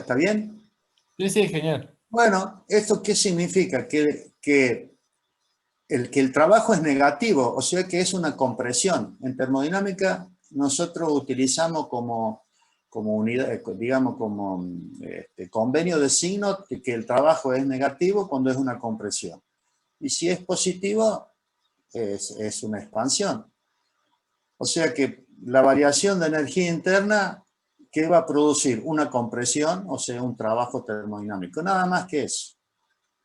¿está bien? Sí, sí, genial. Bueno, ¿esto qué significa? Que el trabajo es negativo, o sea que es una compresión. En termodinámica nosotros utilizamos como unidad, digamos, como convenio de signo que el trabajo es negativo cuando es una compresión. Y si es positivo, es una expansión. O sea que la variación de energía interna que va a producir una compresión, o sea, un trabajo termodinámico. Nada más que eso.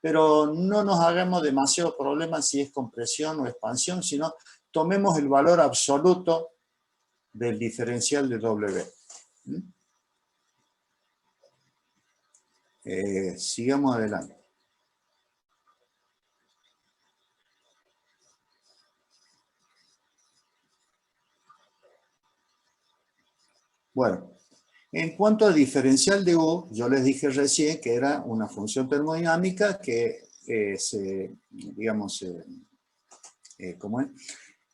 Pero no nos hagamos demasiado problema si es compresión o expansión, sino tomemos el valor absoluto del diferencial de W. Sigamos adelante. Bueno, en cuanto al diferencial de U, yo les dije recién que era una función termodinámica que ¿cómo es?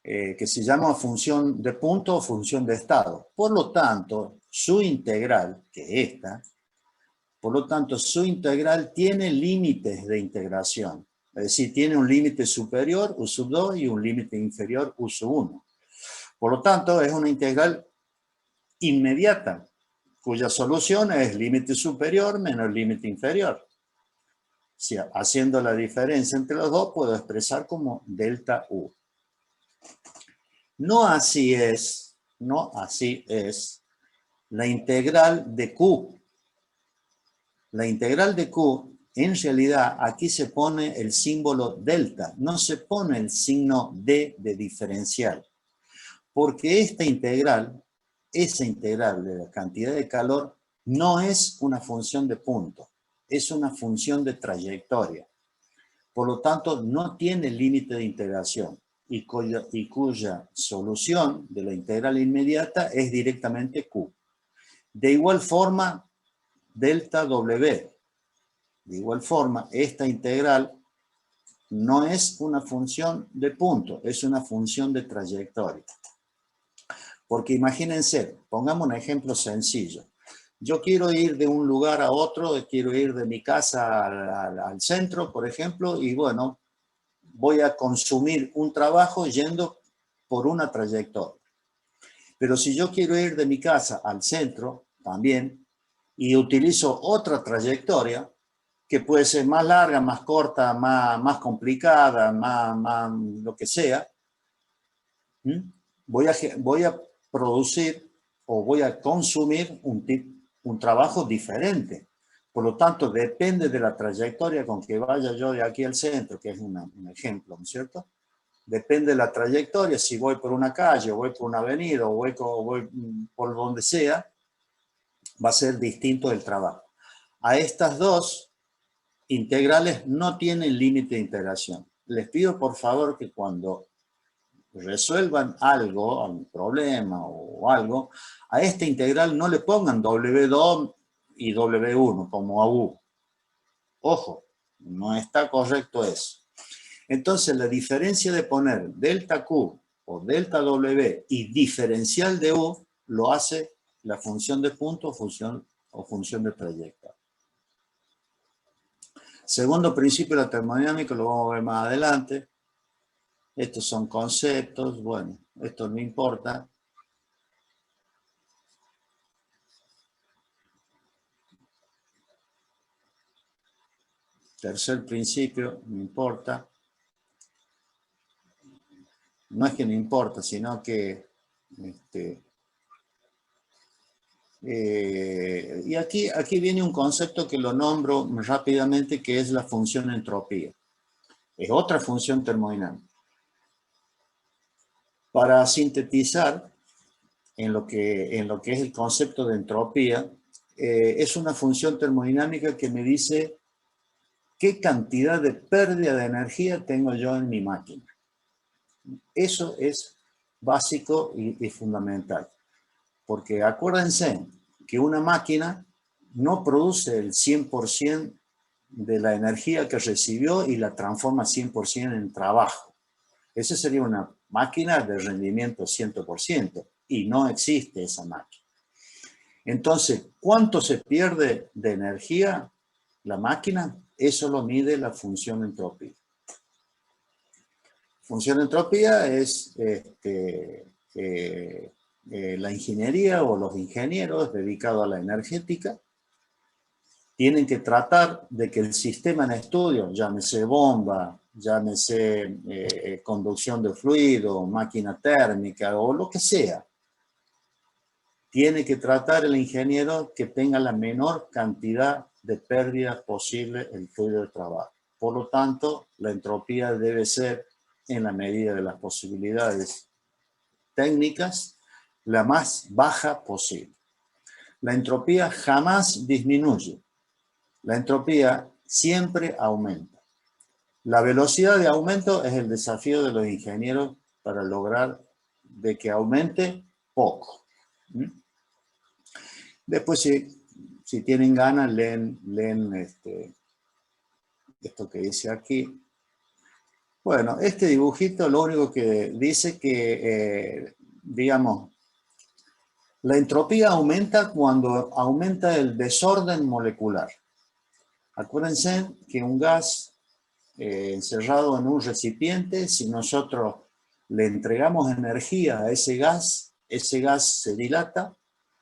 Que se llama función de punto o función de estado. Por lo tanto, su integral, que es esta, por lo tanto, su integral tiene límites de integración. Es decir, tiene un límite superior, U sub 2, y un límite inferior, U sub 1. Por lo tanto, es una integral inmediata, cuya solución es límite superior menos límite inferior. Si haciendo la diferencia entre los dos, puedo expresar como delta U. No así es la integral de Q. La integral de Q, en realidad, aquí se pone el símbolo delta, no se pone el signo D de diferencial. Porque esa integral de la cantidad de calor, no es una función de punto, es una función de trayectoria. Por lo tanto, no tiene límite de integración y cuya solución de la integral inmediata es directamente Q. De igual forma, delta W. De igual forma, esta integral no es una función de punto, es una función de trayectoria. Porque imagínense, pongamos un ejemplo sencillo. Yo quiero ir de un lugar a otro, quiero ir de mi casa al centro, por ejemplo, y bueno, voy a consumir un trabajo yendo por una trayectoria. Pero si yo quiero ir de mi casa al centro, también, y utilizo otra trayectoria, que puede ser más larga, más corta, más complicada, más lo que sea, voy a producir o voy a consumir un trabajo diferente. Por lo tanto, depende de la trayectoria con que vaya yo de aquí al centro, que es un ejemplo, ¿no es cierto? Depende de la trayectoria, si voy por una calle, o voy por una avenida, o voy por donde sea, va a ser distinto el trabajo. A estas dos integrales no tienen límite de integración. Les pido por favor que cuando resuelvan algo, algún problema o algo, a esta integral no le pongan W2 y W1 como a U. Ojo, no está correcto eso. Entonces, la diferencia de poner delta Q o delta W y diferencial de U lo hace la función de punto o función de trayectoria. Segundo principio de la termodinámica, lo vamos a ver más adelante. Estos son conceptos, bueno, esto no importa. Tercer principio, no importa. No es que no importa, sino que... y aquí viene un concepto que lo nombro rápidamente, que es la función entropía. Es otra función termodinámica. Para sintetizar en lo que es el concepto de entropía, es una función termodinámica que me dice qué cantidad de pérdida de energía tengo yo en mi máquina. Eso es básico y fundamental. Porque acuérdense que una máquina no produce el 100% de la energía que recibió y la transforma 100% en trabajo. Esa sería una máquina de rendimiento 100% y no existe esa máquina. Entonces, ¿cuánto se pierde de energía la máquina? Eso lo mide la función entropía. Función entropía es la ingeniería o los ingenieros dedicados a la energética tienen que tratar de que el sistema en estudio, llámese bomba, llámese conducción de fluido, máquina térmica o lo que sea, tiene que tratar el ingeniero que tenga la menor cantidad de pérdidas posible el fluido de trabajo. Por lo tanto, la entropía debe ser, en la medida de las posibilidades técnicas, la más baja posible. La entropía jamás disminuye. La entropía siempre aumenta. La velocidad de aumento es el desafío de los ingenieros para lograr de que aumente poco. Después, si tienen ganas, leen esto que dice aquí. Bueno, este dibujito lo único que dice que, digamos, la entropía aumenta cuando aumenta el desorden molecular. Acuérdense que un gas encerrado en un recipiente, si nosotros le entregamos energía a ese gas se dilata,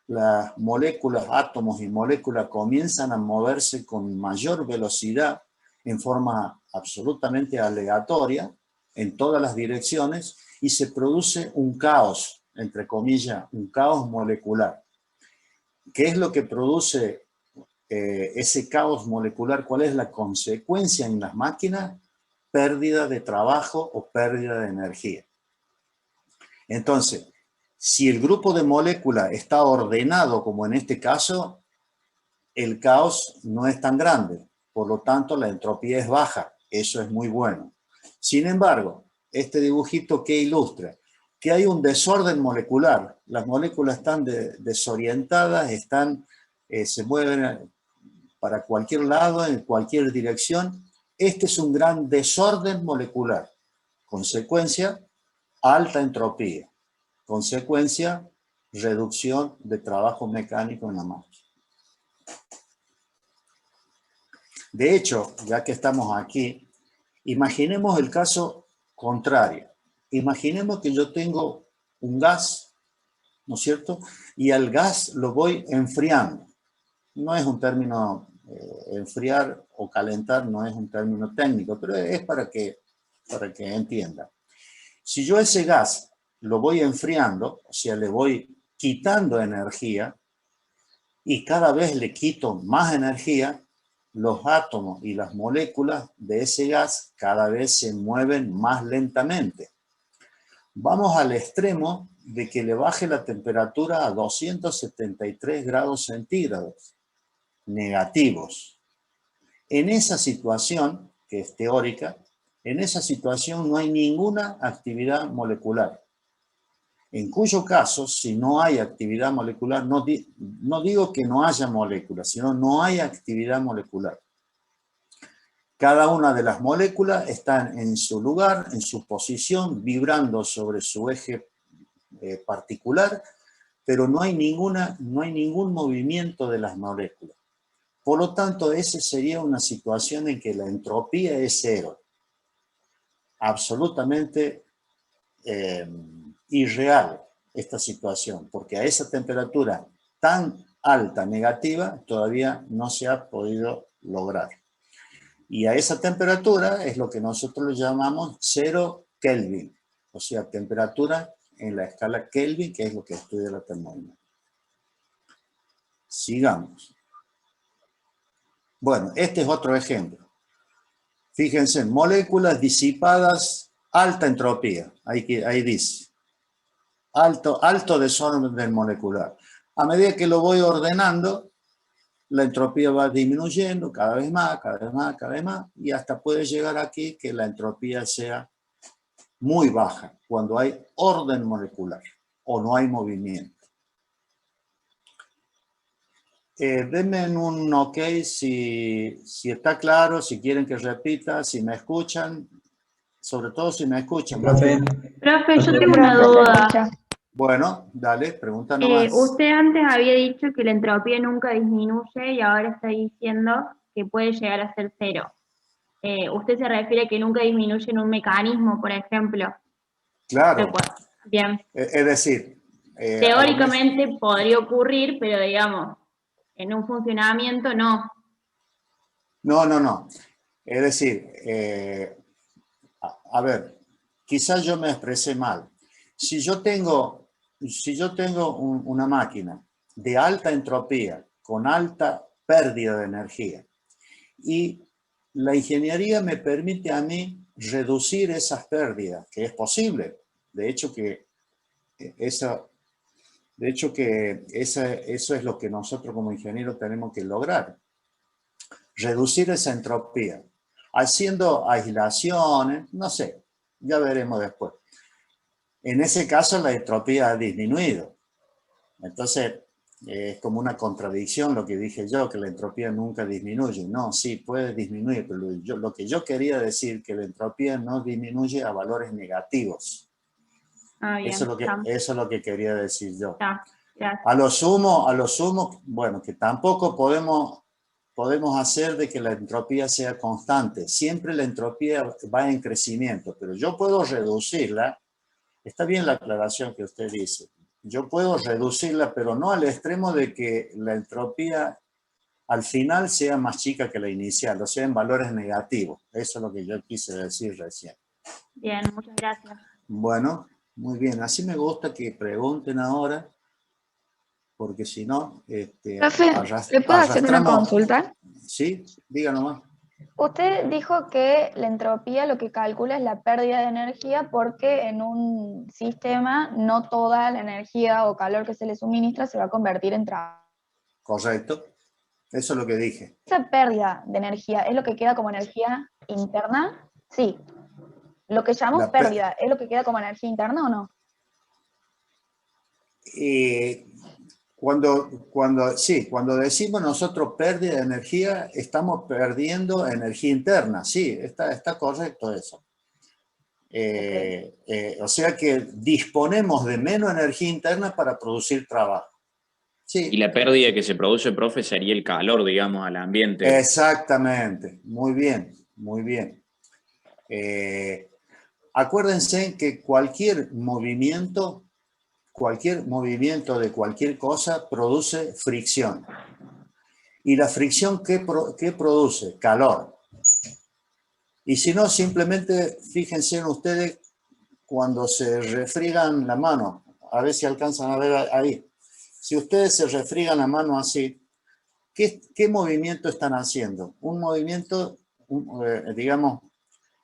las moléculas, átomos y moléculas comienzan a moverse con mayor velocidad en forma absolutamente aleatoria en todas las direcciones y se produce un caos, entre comillas, un caos molecular. ¿Qué es lo que produce ese caos molecular? ¿Cuál es la consecuencia en las máquinas? Pérdida de trabajo o pérdida de energía. Entonces, si el grupo de moléculas está ordenado, como en este caso, el caos no es tan grande. Por lo tanto, la entropía es baja. Eso es muy bueno. Sin embargo, este dibujito que ilustra que hay un desorden molecular. Las moléculas están desorientadas, se mueven para cualquier lado, en cualquier dirección. Este es un gran desorden molecular. Consecuencia, alta entropía. Consecuencia, reducción de trabajo mecánico en la máquina. De hecho, ya que estamos aquí, imaginemos el caso contrario. Imaginemos que yo tengo un gas, ¿no es cierto? Y al gas lo voy enfriando. No es un término, enfriar o calentar no es un término técnico, pero es para que entiendan. Si yo ese gas lo voy enfriando, o sea, le voy quitando energía, y cada vez le quito más energía, los átomos y las moléculas de ese gas cada vez se mueven más lentamente. Vamos al extremo de que le baje la temperatura a 273 grados centígrados, negativos. En esa situación, que es teórica, en esa situación no hay ninguna actividad molecular. En cuyo caso, si no hay actividad molecular, no digo que no haya moléculas, sino no hay actividad molecular. Cada una de las moléculas está en su lugar, en su posición, vibrando sobre su eje particular, pero no hay ningún movimiento de las moléculas. Por lo tanto, esa sería una situación en que la entropía es cero. Absolutamente irreal esta situación, porque a esa temperatura tan alta, negativa, todavía no se ha podido lograr. Y a esa temperatura es lo que nosotros le llamamos 0 Kelvin, o sea, temperatura en la escala Kelvin, que es lo que estudia la termodinámica. Sigamos. Bueno, este es otro ejemplo. Fíjense, moléculas disipadas, alta entropía, ahí dice. Alto desorden molecular. A medida que lo voy ordenando, la entropía va disminuyendo cada vez más, cada vez más, cada vez más, y hasta puede llegar aquí que la entropía sea muy baja, cuando hay orden molecular o no hay movimiento. Denme un ok si está claro, si quieren que repita, si me escuchan, sobre todo si me escuchan. Profe, Profe, yo profe, tengo una Profe, se duda. escucha. Bueno, dale, pregunta nomás. Usted antes había dicho que la entropía nunca disminuye y ahora está diciendo que puede llegar a ser cero. ¿Usted se refiere a que nunca disminuye en un mecanismo, por ejemplo? Claro, Bien. es decir, a lo mejor... Teóricamente podría ocurrir, pero digamos, en un funcionamiento no. No, no, no. Es decir, a ver, quizás yo me expresé mal. Si yo tengo una máquina de alta entropía, con alta pérdida de energía, y la ingeniería me permite a mí reducir esas pérdidas, que es posible. De hecho que eso, eso es lo que nosotros como ingenieros tenemos que lograr, reducir esa entropía, haciendo aislaciones, no sé, ya veremos después. En ese caso la entropía ha disminuido. Entonces, es como una contradicción lo que dije yo, que la entropía nunca disminuye. No, sí, puede disminuir, pero lo que yo quería decir que la entropía no disminuye a valores negativos. Ah, Eso bien, es está, eso es lo que quería decir yo. está, gracias. A lo sumo, bueno, que tampoco podemos hacer de que la entropía sea constante. Siempre la entropía va en crecimiento, pero yo puedo reducirla. Está bien la aclaración que usted dice. Yo puedo reducirla, pero no al extremo de que la entropía al final sea más chica que la inicial, o sea, en valores negativos. Eso es lo que yo quise decir recién. Bien, muchas gracias. Bueno, muy bien. Así me gusta que pregunten ahora, porque si no, Profe, ¿le puedo hacer una arrastramos. consulta? ¿Sí? Diga nomás. Usted dijo que la entropía lo que calcula es la pérdida de energía porque en un sistema no toda la energía o calor que se le suministra se va a convertir en trabajo. Correcto. Eso es lo que dije. ¿Esa pérdida de energía es lo que queda como energía interna? Sí. ¿Lo que llamamos La, pe- pérdida es lo que queda como energía interna o no? eh, cuando decimos nosotros pérdida de energía, estamos perdiendo energía interna. Sí, está correcto eso. Ok. O sea que disponemos de menos energía interna para producir trabajo. Y Sí, la pérdida que se produce, profe, sería el calor, digamos, al ambiente. exactamente. Muy bien, muy bien. Eh, Acuérdense que cualquier movimiento de cualquier cosa produce fricción. ¿Y la fricción qué produce? Calor. Y si no, simplemente fíjense en ustedes cuando se refriegan la mano, a ver si alcanzan a ver ahí. Si ustedes se refriegan la mano así, ¿qué movimiento están haciendo? Un movimiento, digamos,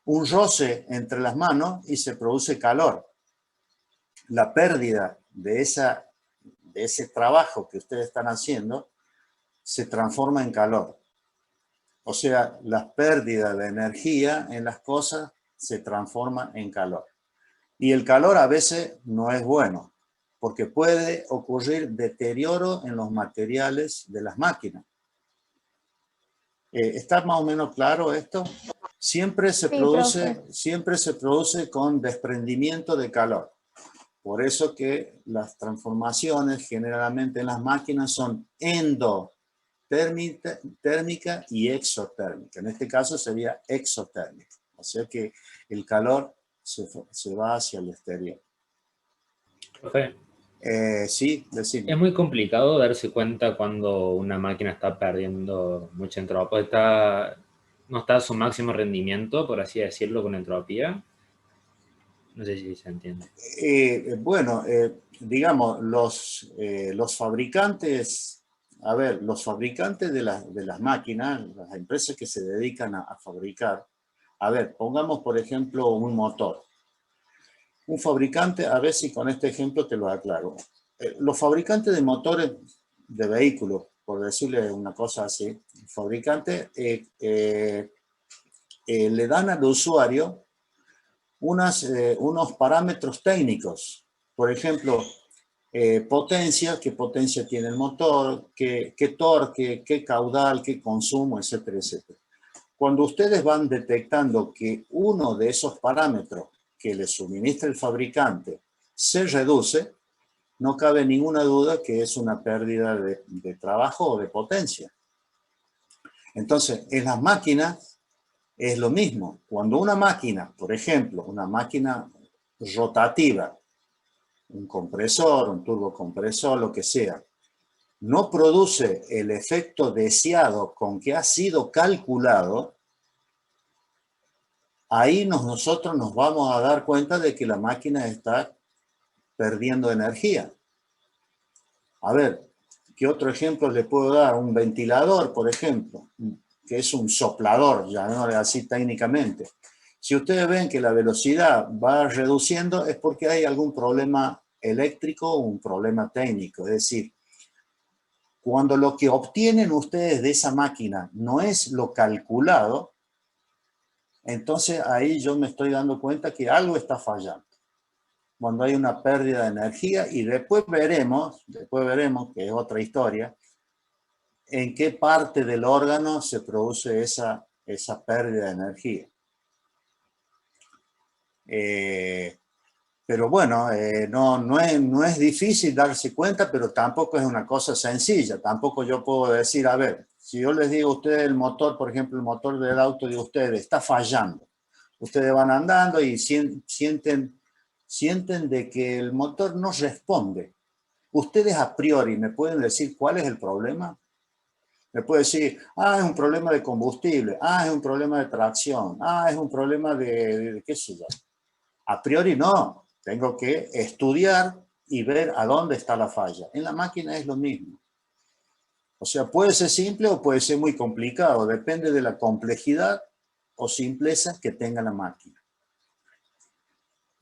un roce entre las manos y se produce calor. La pérdida de ese trabajo que ustedes están haciendo se transforma en calor. O sea, la pérdida de energía en las cosas se transforma en calor. Y el calor a veces no es bueno, porque puede ocurrir deterioro en los materiales de las máquinas. ¿Está más o menos claro esto? Siempre se Sí, profe. produce, siempre se produce con desprendimiento de calor. Por eso que las transformaciones generalmente en las máquinas son endotérmica y exotérmica. En este caso sería exotérmica. O sea que el calor se va hacia el exterior. Profe, Sí, decime. es muy complicado darse cuenta cuando una máquina está perdiendo mucha entropía, no está a su máximo rendimiento, por así decirlo, con entropía. No sé si se entiende. Bueno, digamos, los fabricantes, a ver, los fabricantes de las máquinas, las empresas que se dedican a fabricar, a ver, pongamos por ejemplo un motor. Un fabricante, a ver si con este ejemplo te lo aclaro. Los fabricantes de motores de vehículos, por decirle una cosa así, el fabricante le dan al usuario unos parámetros técnicos. Por ejemplo, potencia, qué potencia tiene el motor, qué torque, qué caudal, qué consumo, etcétera, etcétera. Cuando ustedes van detectando que uno de esos parámetros que les suministra el fabricante se reduce, no cabe ninguna duda que es una pérdida de trabajo o de potencia. Entonces, en las máquinas es lo mismo. Cuando una máquina, por ejemplo, una máquina rotativa, un compresor, un turbocompresor, lo que sea, no produce el efecto deseado con que ha sido calculado, ahí nosotros nos vamos a dar cuenta de que la máquina está perdiendo energía. A ver, ¿qué otro ejemplo le puedo dar? Un ventilador, por ejemplo, que es un soplador, llamémosle así técnicamente. Si ustedes ven que la velocidad va reduciendo, es porque hay algún problema eléctrico o un problema técnico. Es decir, cuando lo que obtienen ustedes de esa máquina no es lo calculado, entonces ahí yo me estoy dando cuenta que algo está fallando. Cuando hay una pérdida de energía, y después veremos, que es otra historia, en qué parte del órgano se produce esa pérdida de energía. Pero bueno, no es difícil darse cuenta, pero tampoco es una cosa sencilla. Tampoco yo puedo decir, a ver, si yo les digo a ustedes el motor, por ejemplo, el motor del auto de ustedes está fallando. Ustedes van andando y sienten de que el motor no responde. Ustedes a priori me pueden decir cuál es el problema. Me puede decir, es un problema de combustible, es un problema de tracción, es un problema de qué sé yo. A priori no, tengo que estudiar y ver a dónde está la falla. En la máquina es lo mismo. O sea, puede ser simple o puede ser muy complicado, depende de la complejidad o simpleza que tenga la máquina.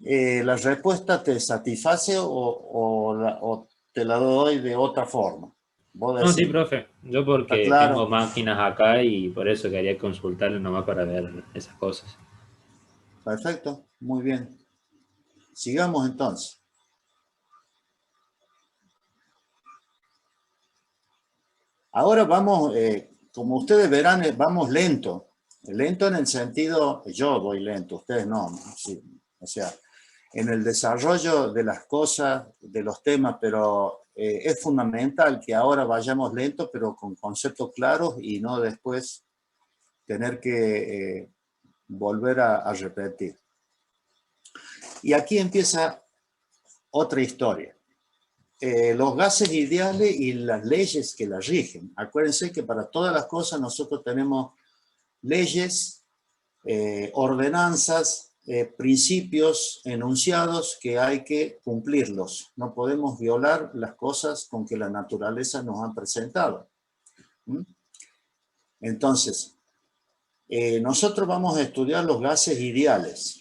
¿La respuesta te satisface o te la doy de otra forma? No, sí, profe. Yo porque claro. tengo máquinas acá y por eso quería consultarle nomás para ver esas cosas. Perfecto, muy bien. Sigamos entonces. Ahora vamos, como ustedes verán, vamos lento. Lento en el sentido, yo voy lento, ustedes no. Sí, o sea, en el desarrollo de las cosas, de los temas, pero es fundamental que ahora vayamos lento, pero con conceptos claros y no después tener que volver a repetir. Y aquí empieza otra historia. Los gases ideales y las leyes que las rigen. Acuérdense que para todas las cosas nosotros tenemos leyes, ordenanzas, principios enunciados que hay que cumplirlos. No podemos violar las cosas con que la naturaleza nos ha presentado. Entonces, nosotros vamos a estudiar los gases ideales.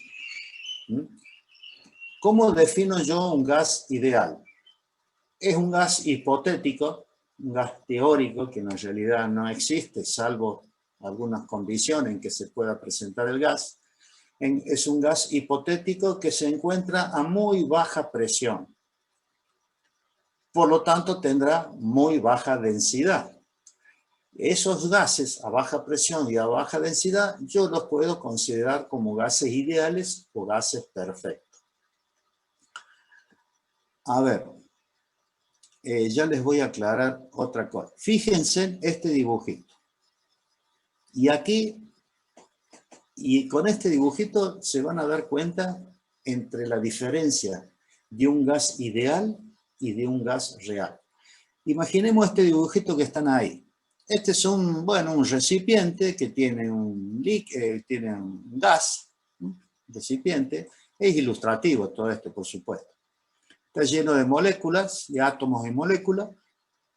¿Cómo defino yo un gas ideal? Es un gas hipotético, un gas teórico que en realidad no existe, salvo algunas condiciones en que se pueda presentar el gas. Es un gas hipotético que se encuentra a muy baja presión. Por lo tanto, tendrá muy baja densidad. Esos gases a baja presión y a baja densidad, yo los puedo considerar como gases ideales o gases perfectos. A ver, ya les voy a aclarar otra cosa. Fíjense en este dibujito. Y aquí, y con este dibujito se van a dar cuenta entre la diferencia de un gas ideal y de un gas real. Imaginemos este dibujito que están ahí. Este es un recipiente que tiene un gas, un recipiente. Es ilustrativo todo esto, por supuesto. Está lleno de moléculas, de átomos y moléculas,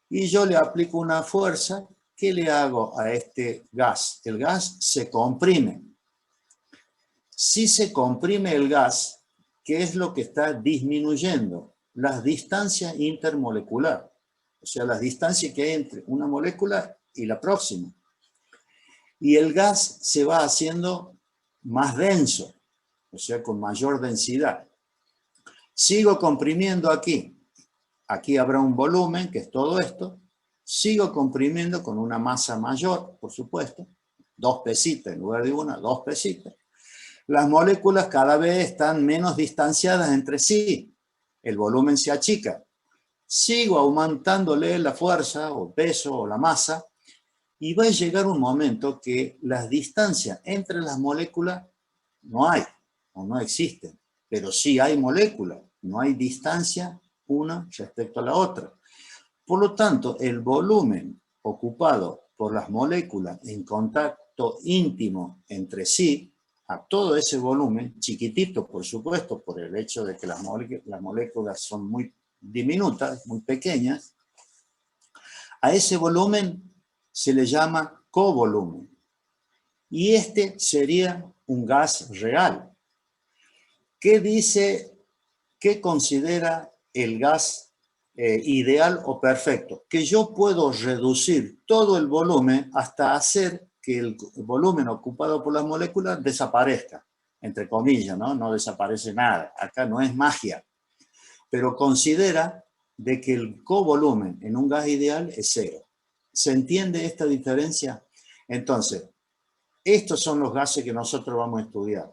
y yo le aplico una fuerza. ¿Qué le hago a este gas? El gas se comprime. Si se comprime el gas, ¿qué es lo que está disminuyendo? Las distancias intermoleculares. O sea, las distancias que hay entre una molécula y la próxima. Y el gas se va haciendo más denso, o sea, con mayor densidad. Sigo comprimiendo aquí. Aquí habrá un volumen, que es todo esto. Sigo comprimiendo con una masa mayor, por supuesto. 2 pesitas en lugar de una, 2 pesitas. Las moléculas cada vez están menos distanciadas entre sí. El volumen se achica. sigo aumentándole la fuerza o peso o la masa, y va a llegar un momento que las distancias entre las moléculas no hay o no existen, pero sí hay moléculas, no hay distancia una respecto a la otra. Por lo tanto, el volumen ocupado por las moléculas en contacto íntimo entre sí, a todo ese volumen, chiquitito por supuesto, por el hecho de que las moléculas son muy diminutas, muy pequeñas, a ese volumen se le llama covolumen. Y este sería un gas real. ¿Qué dice, qué considera el gas ideal o perfecto? Que yo puedo reducir todo el volumen hasta hacer que el volumen ocupado por las moléculas desaparezca, entre comillas, ¿no? No desaparece nada. Acá no es magia. Pero considera de que el covolumen en un gas ideal es cero. ¿Se entiende esta diferencia? Entonces, estos son los gases que nosotros vamos a estudiar.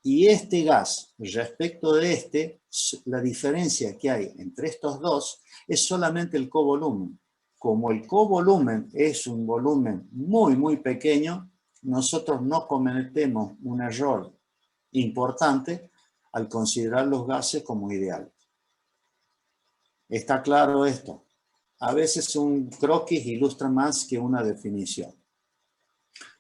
Y este gas, respecto de este, la diferencia que hay entre estos dos es solamente el covolumen. Como el covolumen es un volumen muy, muy pequeño, nosotros no cometemos un error importante al considerar los gases como ideales. ¿Está claro esto? A veces un croquis ilustra más que una definición.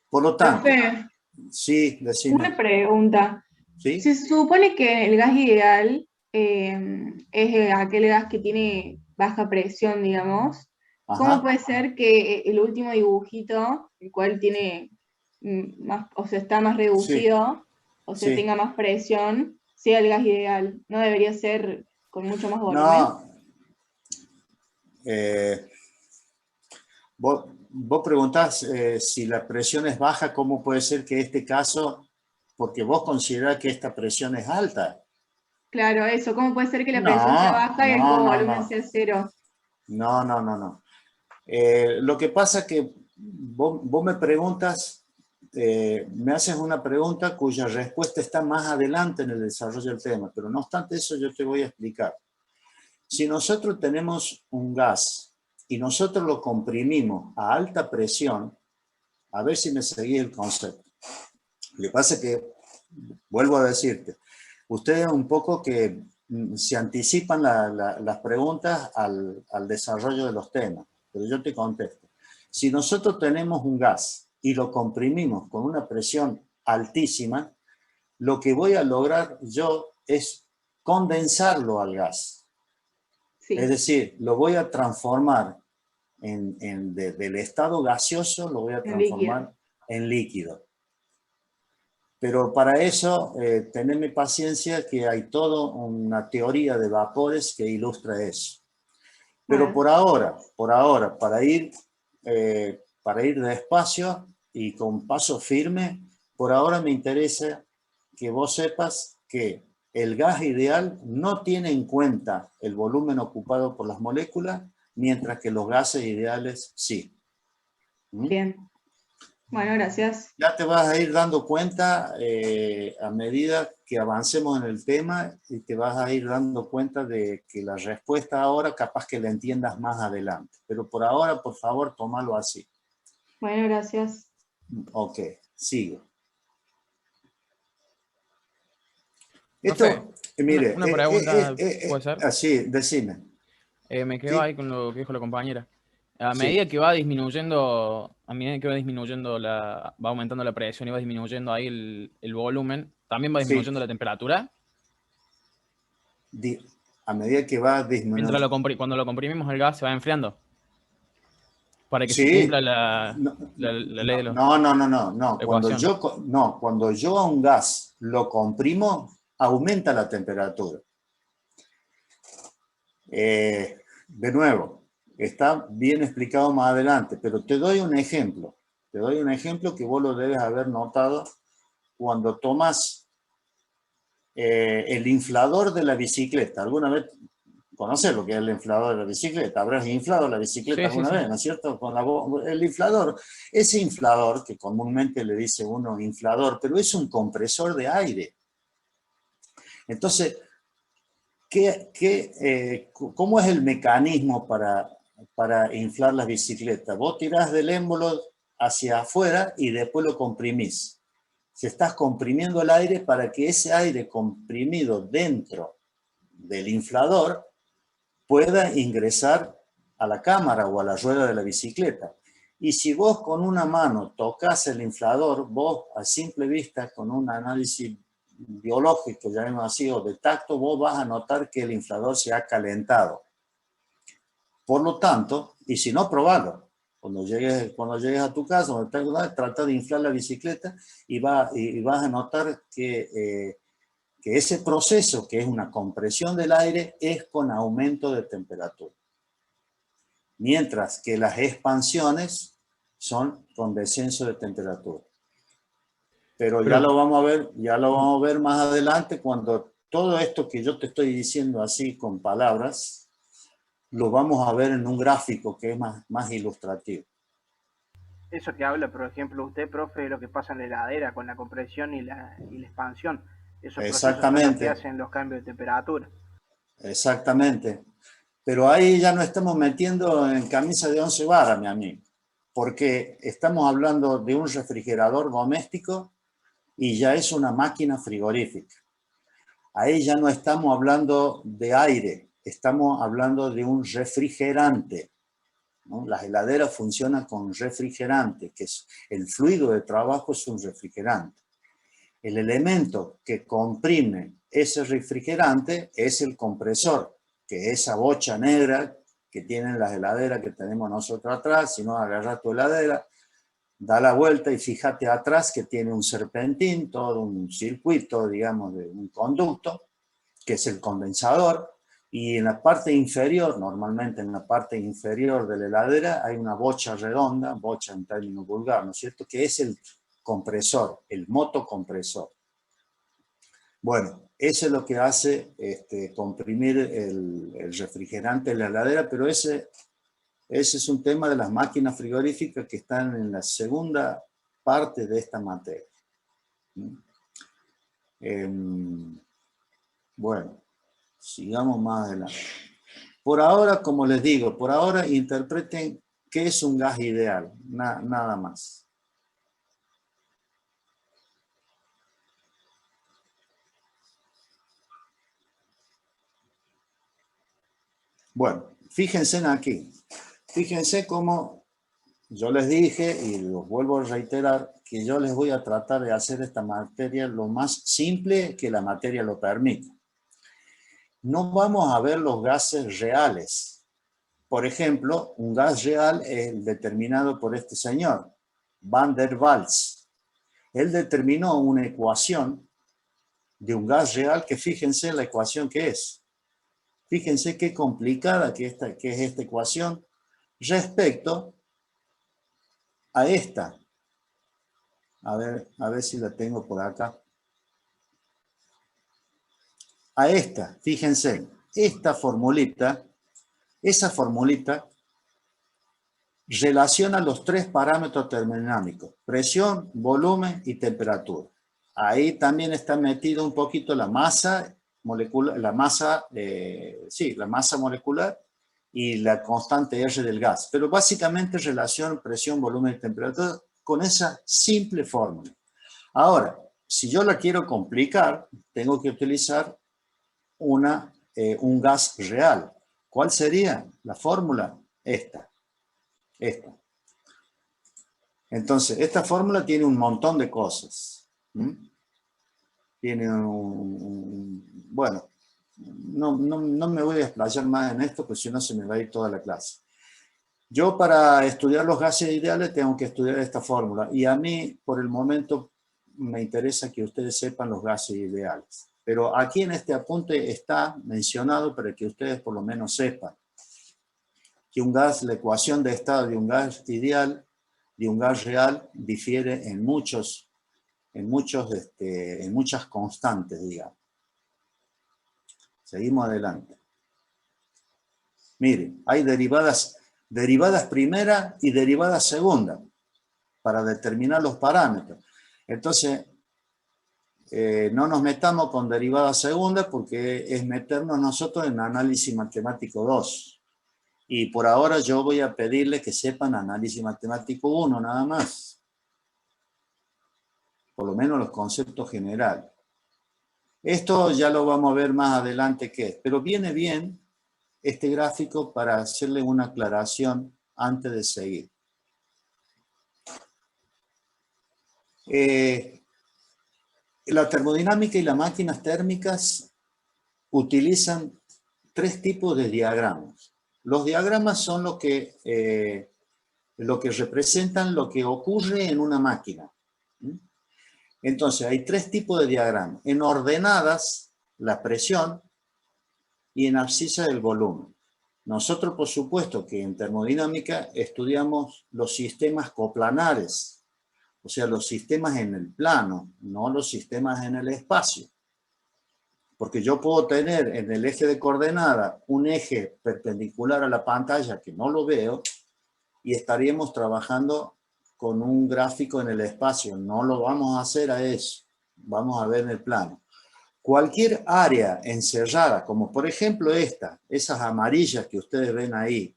Por lo tanto, Profe, sí, decime. una pregunta. ¿Sí? Se supone que el gas ideal es aquel gas que tiene baja presión, digamos. ¿Cómo Ajá. puede ser que el último dibujito, el cual tiene más, o sea, está más reducido, o sea, Sí. tenga más presión, sea el gas ideal? ¿No debería ser con mucho más volumen? No. Vos preguntás si la presión es baja, ¿cómo puede ser que este caso, porque vos considerás que esta presión es alta? Claro, eso. ¿Cómo puede ser que la presión sea No, baja y el volumen sea cero? no. Lo que pasa es que vos me preguntas, me haces una pregunta cuya respuesta está más adelante en el desarrollo del tema, pero no obstante eso yo te voy a explicar. Si nosotros tenemos un gas y nosotros lo comprimimos a alta presión, a ver si me seguís el concepto. Lo que pasa es que, vuelvo a decirte, ustedes un poco que se anticipan las preguntas al desarrollo de los temas, pero yo te contesto. Si nosotros tenemos un gas y lo comprimimos con una presión altísima, lo que voy a lograr yo es condensarlo al gas. Sí. Es decir, lo voy a transformar del estado gaseoso, lo voy a transformar en líquido. Pero para eso, tenedme paciencia que hay toda una teoría de vapores que ilustra eso. Pero por ahora, para ir despacio y con paso firme, por ahora me interesa que vos sepas que el gas ideal no tiene en cuenta el volumen ocupado por las moléculas, mientras que los gases ideales sí. Bien. Bueno, gracias. Ya te vas a ir dando cuenta a medida que avancemos en el tema y te vas a ir dando cuenta de que la respuesta ahora capaz que la entiendas más adelante. Pero por ahora, por favor, tómalo así. Bueno, gracias. Ok, sigo. Profe, Esto, mire, una pregunta, ¿puede ser? así, decime. Me quedo Sí. ahí con lo que dijo la compañera. A Sí. medida que va disminuyendo, va aumentando la presión y va disminuyendo ahí el volumen, ¿también va disminuyendo la temperatura? A medida que va disminuyendo. Mientras cuando lo comprimimos el gas se va enfriando. Para que se Sí. cumpla la ley de los... No. ecuación. Cuando yo a un gas lo comprimo, aumenta la temperatura. De nuevo, está bien explicado más adelante, pero te doy un ejemplo. Te doy un ejemplo que vos lo debes haber notado cuando tomas el inflador de la bicicleta. ¿Alguna vez conoces lo que es el inflador de la bicicleta? ¿Habrás inflado la bicicleta Sí, alguna vez, no es cierto? El inflador, ese inflador, que comúnmente le dice uno inflador, pero es un compresor de aire. Entonces, ¿Cómo es el mecanismo para inflar la bicicleta? Vos tirás del émbolo hacia afuera y después lo comprimís. Se estás comprimiendo el aire para que ese aire comprimido dentro del inflador pueda ingresar a la cámara o a la rueda de la bicicleta. Y si vos con una mano tocas el inflador, vos a simple vista, con un análisis biológico, llamémoslo así, o de tacto, vos vas a notar que el inflador se ha calentado. Por lo tanto, y si no, probalo. Cuando llegues a tu casa, trata de inflar la bicicleta y vas a notar que ese proceso, que es una compresión del aire, es con aumento de temperatura. Mientras que las expansiones son con descenso de temperatura. Pero ya lo vamos a ver más adelante cuando todo esto que yo te estoy diciendo así con palabras, lo vamos a ver en un gráfico que es más ilustrativo. Eso que habla, por ejemplo, usted, profe, de lo que pasa en la heladera con la compresión y la expansión. Esos procesos son los que hacen los cambios de temperatura. Exactamente. Pero ahí ya nos estamos metiendo en camisa de 11 varas, mi amigo. Porque estamos hablando de un refrigerador doméstico y ya es una máquina frigorífica. Ahí ya no estamos hablando de aire, estamos hablando de un refrigerante, ¿no? Las heladeras funcionan con refrigerante, que es el fluido de trabajo, es un refrigerante. El elemento que comprime ese refrigerante es el compresor, que es esa bocha negra que tienen las heladeras que tenemos nosotros atrás. Si no, agarras tu heladera, da la vuelta y fíjate atrás que tiene un serpentín, todo un circuito, digamos, de un conducto, que es el condensador, y en la parte inferior, normalmente en la parte inferior de la heladera, hay una bocha redonda, bocha en término vulgar, ¿no es cierto?, que es el compresor, el motocompresor. Bueno, eso es lo que hace comprimir el refrigerante de la heladera, pero ese es un tema de las máquinas frigoríficas que están en la segunda parte de esta materia. Bueno, sigamos más adelante. Por ahora, como les digo, por ahora interpreten qué es un gas ideal, nada más. Bueno, fíjense aquí. Fíjense cómo yo les dije, y los vuelvo a reiterar, que yo les voy a tratar de hacer esta materia lo más simple que la materia lo permite. No vamos a ver los gases reales. Por ejemplo, un gas real es el determinado por este señor, Van der Waals. Él determinó una ecuación de un gas real que fíjense la ecuación que es. Fíjense qué complicada que es esta ecuación respecto a esta. A ver si la tengo por acá. A esta, fíjense, esta formulita, esa formulita relaciona los tres parámetros termodinámicos: presión, volumen y temperatura. Ahí también está metido un poquito la masa molecular, la masa molecular y la constante R del gas. Pero básicamente relación presión, volumen y temperatura con esa simple fórmula. Ahora, si yo la quiero complicar, tengo que utilizar un gas real. ¿Cuál sería la fórmula? Esta. Entonces, esta fórmula tiene un montón de cosas. Tiene bueno, no me voy a explayar más en esto, porque si no se me va a ir toda la clase. Yo para estudiar los gases ideales tengo que estudiar esta fórmula, y a mí por el momento me interesa que ustedes sepan los gases ideales. Pero aquí en este apunte está mencionado para que ustedes por lo menos sepan que un gas, la ecuación de estado de un gas ideal, de un gas real, difiere en muchas constantes, digamos. Seguimos adelante. Miren, hay derivadas primera y derivadas segunda para determinar los parámetros. Entonces, no nos metamos con derivada segunda porque es meternos nosotros en análisis matemático 2. Y por ahora yo voy a pedirles que sepan análisis matemático 1 nada más. Por lo menos los conceptos generales. Esto ya lo vamos a ver más adelante qué es, pero viene bien este gráfico para hacerle una aclaración antes de seguir. La termodinámica y las máquinas térmicas utilizan 3 tipos de diagramas. Los diagramas son lo que representan lo que ocurre en una máquina. Entonces, hay 3 tipos de diagramas. En ordenadas, la presión, y en abscisa, el volumen. Nosotros, por supuesto, que en termodinámica estudiamos los sistemas coplanares, o sea, los sistemas en el plano, no los sistemas en el espacio. Porque yo puedo tener en el eje de coordenada un eje perpendicular a la pantalla que no lo veo, y estaríamos trabajando con un gráfico en el espacio. No lo vamos a hacer a eso. Vamos a ver en el plano. Cualquier área encerrada, como por ejemplo esas amarillas que ustedes ven ahí,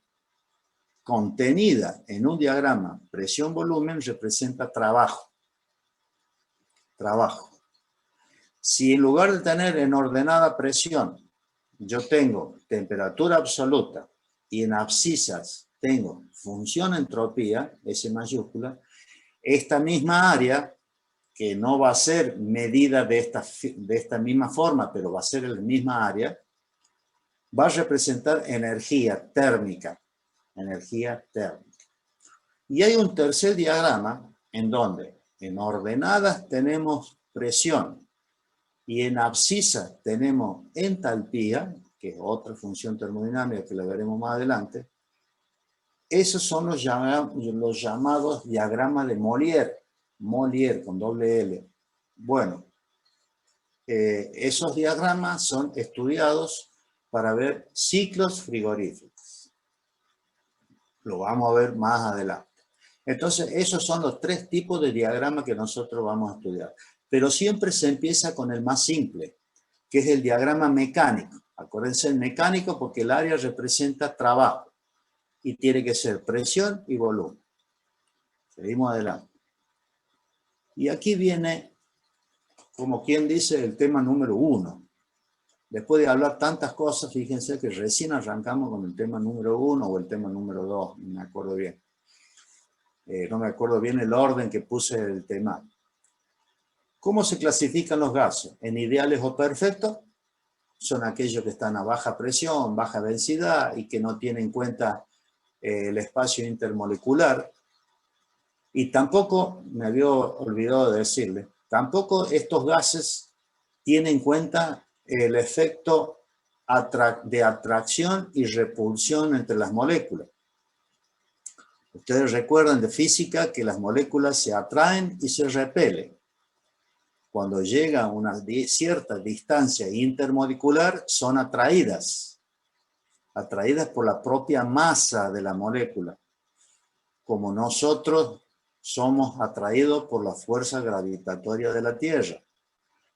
contenida en un diagrama presión-volumen, representa trabajo. Trabajo. Si en lugar de tener en ordenada presión, yo tengo temperatura absoluta y en abscisas tengo función entropía, S mayúscula, esta misma área, que no va a ser medida de esta misma forma, pero va a ser la misma área, va a representar energía térmica. Energía térmica. Y hay un tercer diagrama en donde en ordenadas tenemos presión y en abscisa tenemos entalpía, que es otra función termodinámica que la veremos más adelante. Esos son los llamados diagramas de Molière. Molière con doble L. Bueno, esos diagramas son estudiados para ver ciclos frigoríficos. Lo vamos a ver más adelante. Entonces, esos son los 3 tipos de diagramas que nosotros vamos a estudiar. Pero siempre se empieza con el más simple, que es el diagrama mecánico. Acuérdense, el mecánico porque el área representa trabajo y tiene que ser presión y volumen. Seguimos adelante. Y aquí viene, como quien dice, el tema número 1. Después de hablar tantas cosas, fíjense que recién arrancamos con el tema número 1 o el tema número 2, no me acuerdo bien. No me acuerdo bien el orden que puse el tema. ¿Cómo se clasifican los gases? ¿En ideales o perfectos? Son aquellos que están a baja presión, baja densidad y que no tienen en cuenta el espacio intermolecular. Y tampoco, me había olvidado de decirle, tampoco estos gases tienen en cuenta el efecto de atracción y repulsión entre las moléculas. Ustedes recuerdan de física que las moléculas se atraen y se repelen. Cuando llega a una cierta distancia intermolecular, son atraídas. Atraídas por la propia masa de la molécula. Como nosotros somos atraídos por la fuerza gravitatoria de la Tierra.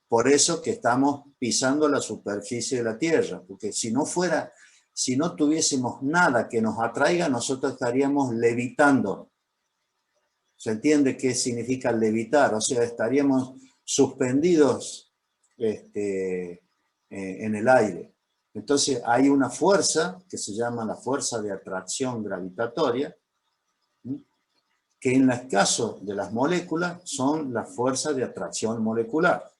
Por eso que estamos pisando la superficie de la Tierra, porque si no tuviésemos nada que nos atraiga, nosotros estaríamos levitando. ¿Se entiende qué significa levitar? O sea, estaríamos suspendidos en el aire. Entonces hay una fuerza que se llama la fuerza de atracción gravitatoria, que en el caso de las moléculas son la fuerza de atracción molecular.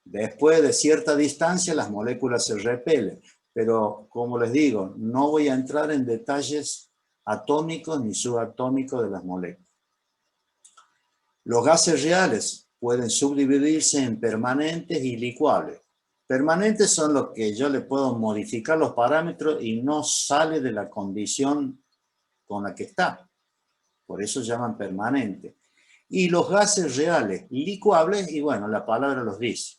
Después de cierta distancia las moléculas se repelen, pero como les digo, no voy a entrar en detalles atómicos ni subatómicos de las moléculas. Los gases reales pueden subdividirse en permanentes y licuables. Permanentes son los que yo le puedo modificar los parámetros y no sale de la condición con la que está. Por eso llaman permanente. Y los gases reales licuables, y bueno, la palabra los dice,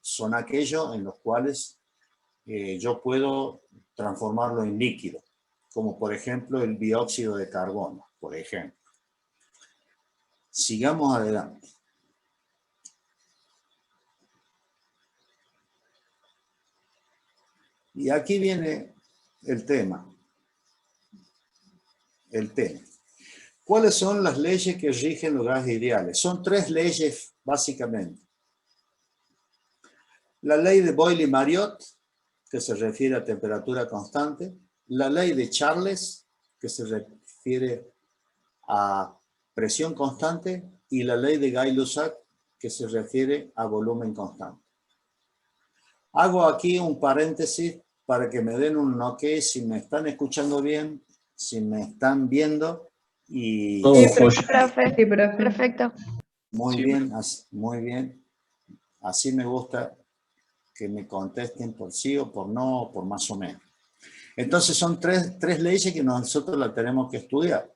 son aquellos en los cuales yo puedo transformarlo en líquido, como por ejemplo el dióxido de carbono, por ejemplo. Sigamos adelante. Y aquí viene el tema. ¿Cuáles son las leyes que rigen los gases ideales? Son 3 leyes, básicamente. La ley de Boyle-Mariotte, que se refiere a temperatura constante. La ley de Charles, que se refiere a presión constante. Y la ley de Gay-Lussac, que se refiere a volumen constante. Hago aquí un paréntesis para que me den un ok si me están escuchando bien, si me están viendo. Y sí, profe. Perfecto. Muy Sí, bien, muy bien. Así me gusta que me contesten por sí o por no, o por más o menos. Entonces son tres leyes que nosotros las tenemos que estudiar.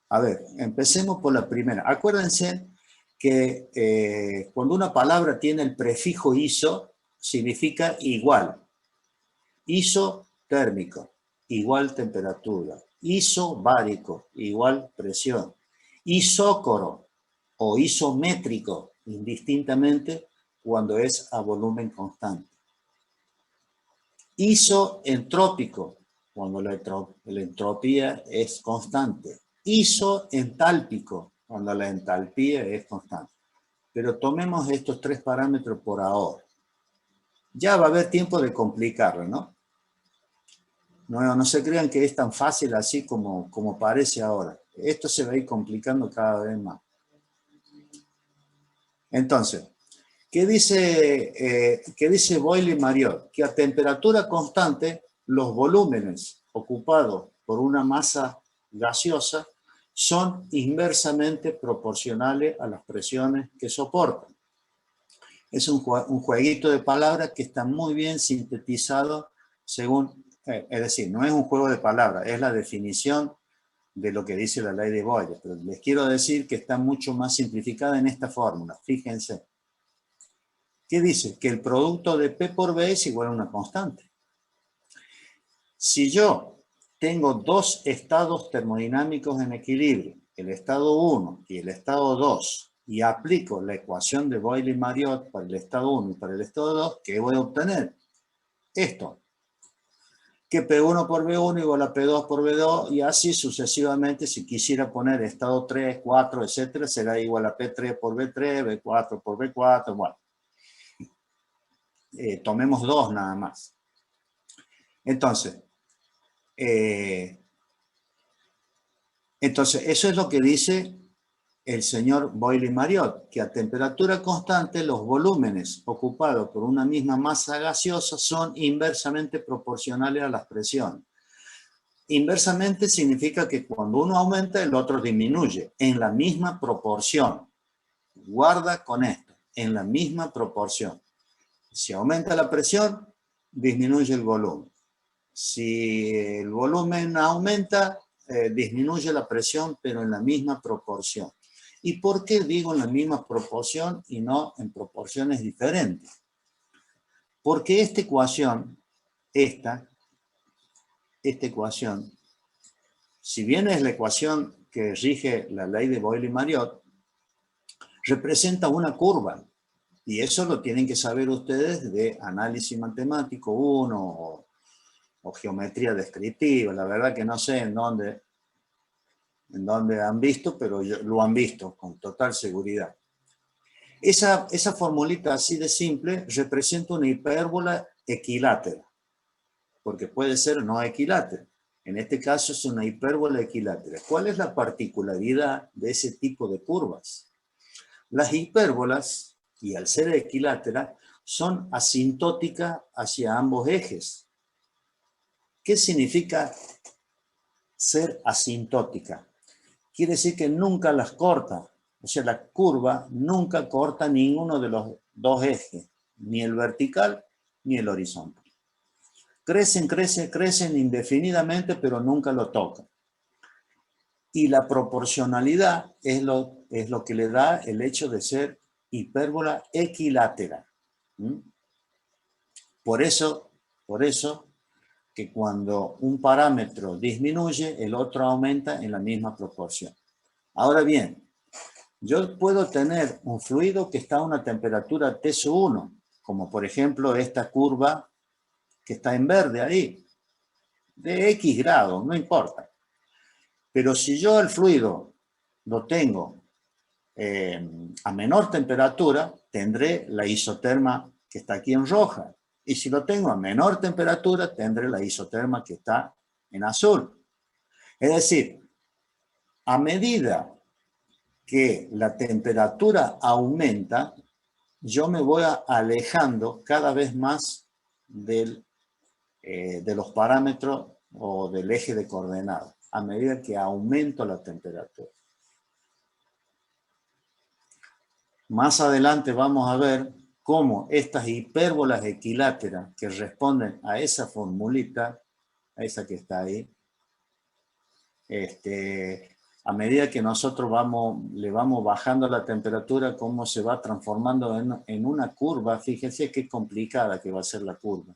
A ver, empecemos por la primera. Acuérdense que cuando una palabra tiene el prefijo iso, significa igual. Isotérmico, igual temperatura. Isobárico, igual presión. Isócoro o isométrico, indistintamente, cuando es a volumen constante. Isoentrópico, cuando la entropía es constante. Isoentálpico, cuando la entalpía es constante. Pero tomemos estos 3 parámetros por ahora. Ya va a haber tiempo de complicarlo, ¿no? No se crean que es tan fácil así como parece ahora. Esto se va a ir complicando cada vez más. Entonces, ¿qué dice Boyle-Mariotte? Que a temperatura constante, los volúmenes ocupados por una masa gaseosa son inversamente proporcionales a las presiones que soportan. Es un jueguito de palabras que está muy bien sintetizado según, es decir, no es un juego de palabras, es la definición de lo que dice la ley de Boyle, pero les quiero decir que está mucho más simplificada en esta fórmula, fíjense. ¿Qué dice? Que el producto de P por B es igual a una constante. Si yo tengo 2 estados termodinámicos en equilibrio, el estado 1 y el estado 2, y aplico la ecuación de Boyle-Mariotte para el estado 1 y para el estado 2, ¿qué voy a obtener? Esto. Que P1 por B1 igual a P2 por B2 y así sucesivamente. Si quisiera poner estado 3, 4, etcétera, será igual a P3 por B3, B4 por B4, bueno. Tomemos 2 nada más. Entonces, eso es lo que dice el señor Boyle-Mariotte, que a temperatura constante los volúmenes ocupados por una misma masa gaseosa son inversamente proporcionales a las presiones. Inversamente significa que cuando uno aumenta, el otro disminuye, en la misma proporción. Guarda con esto, en la misma proporción. Si aumenta la presión, disminuye el volumen. Si el volumen aumenta, disminuye la presión, pero en la misma proporción. ¿Y por qué digo en la misma proporción y no en proporciones diferentes? Porque esta ecuación, si bien es la ecuación que rige la ley de Boyle-Mariotte, representa una curva. Y eso lo tienen que saber ustedes de análisis matemático 1 o geometría descriptiva. La verdad que no sé en dónde han visto, pero lo han visto con total seguridad. Esa formulita así de simple representa una hipérbola equilátera, porque puede ser no equilátera. En este caso es una hipérbola equilátera. ¿Cuál es la particularidad de ese tipo de curvas? Las hipérbolas, y al ser equilátera, son asintóticas hacia ambos ejes. ¿Qué significa ser asintótica? Quiere decir que nunca las corta. O sea, la curva nunca corta ninguno de los 2 ejes, ni el vertical ni el horizontal. Crecen indefinidamente, pero nunca lo tocan. Y la proporcionalidad es lo que le da el hecho de ser hipérbola equilátera. Por eso que cuando un parámetro disminuye, el otro aumenta en la misma proporción. Ahora bien, yo puedo tener un fluido que está a una temperatura T-1, como por ejemplo esta curva que está en verde ahí, de X grado, no importa. Pero si yo el fluido lo tengo a menor temperatura, tendré la isoterma que está aquí en roja. Y si lo tengo a menor temperatura, tendré la isoterma que está en azul. Es decir, a medida que la temperatura aumenta, yo me voy alejando cada vez más de los parámetros o del eje de coordenadas, a medida que aumento la temperatura. Más adelante vamos a ver cómo estas hipérbolas equiláteras que responden a esa formulita, a esa que está ahí, a medida que nosotros le vamos bajando la temperatura, cómo se va transformando en una curva. Fíjense qué complicada que va a ser la curva.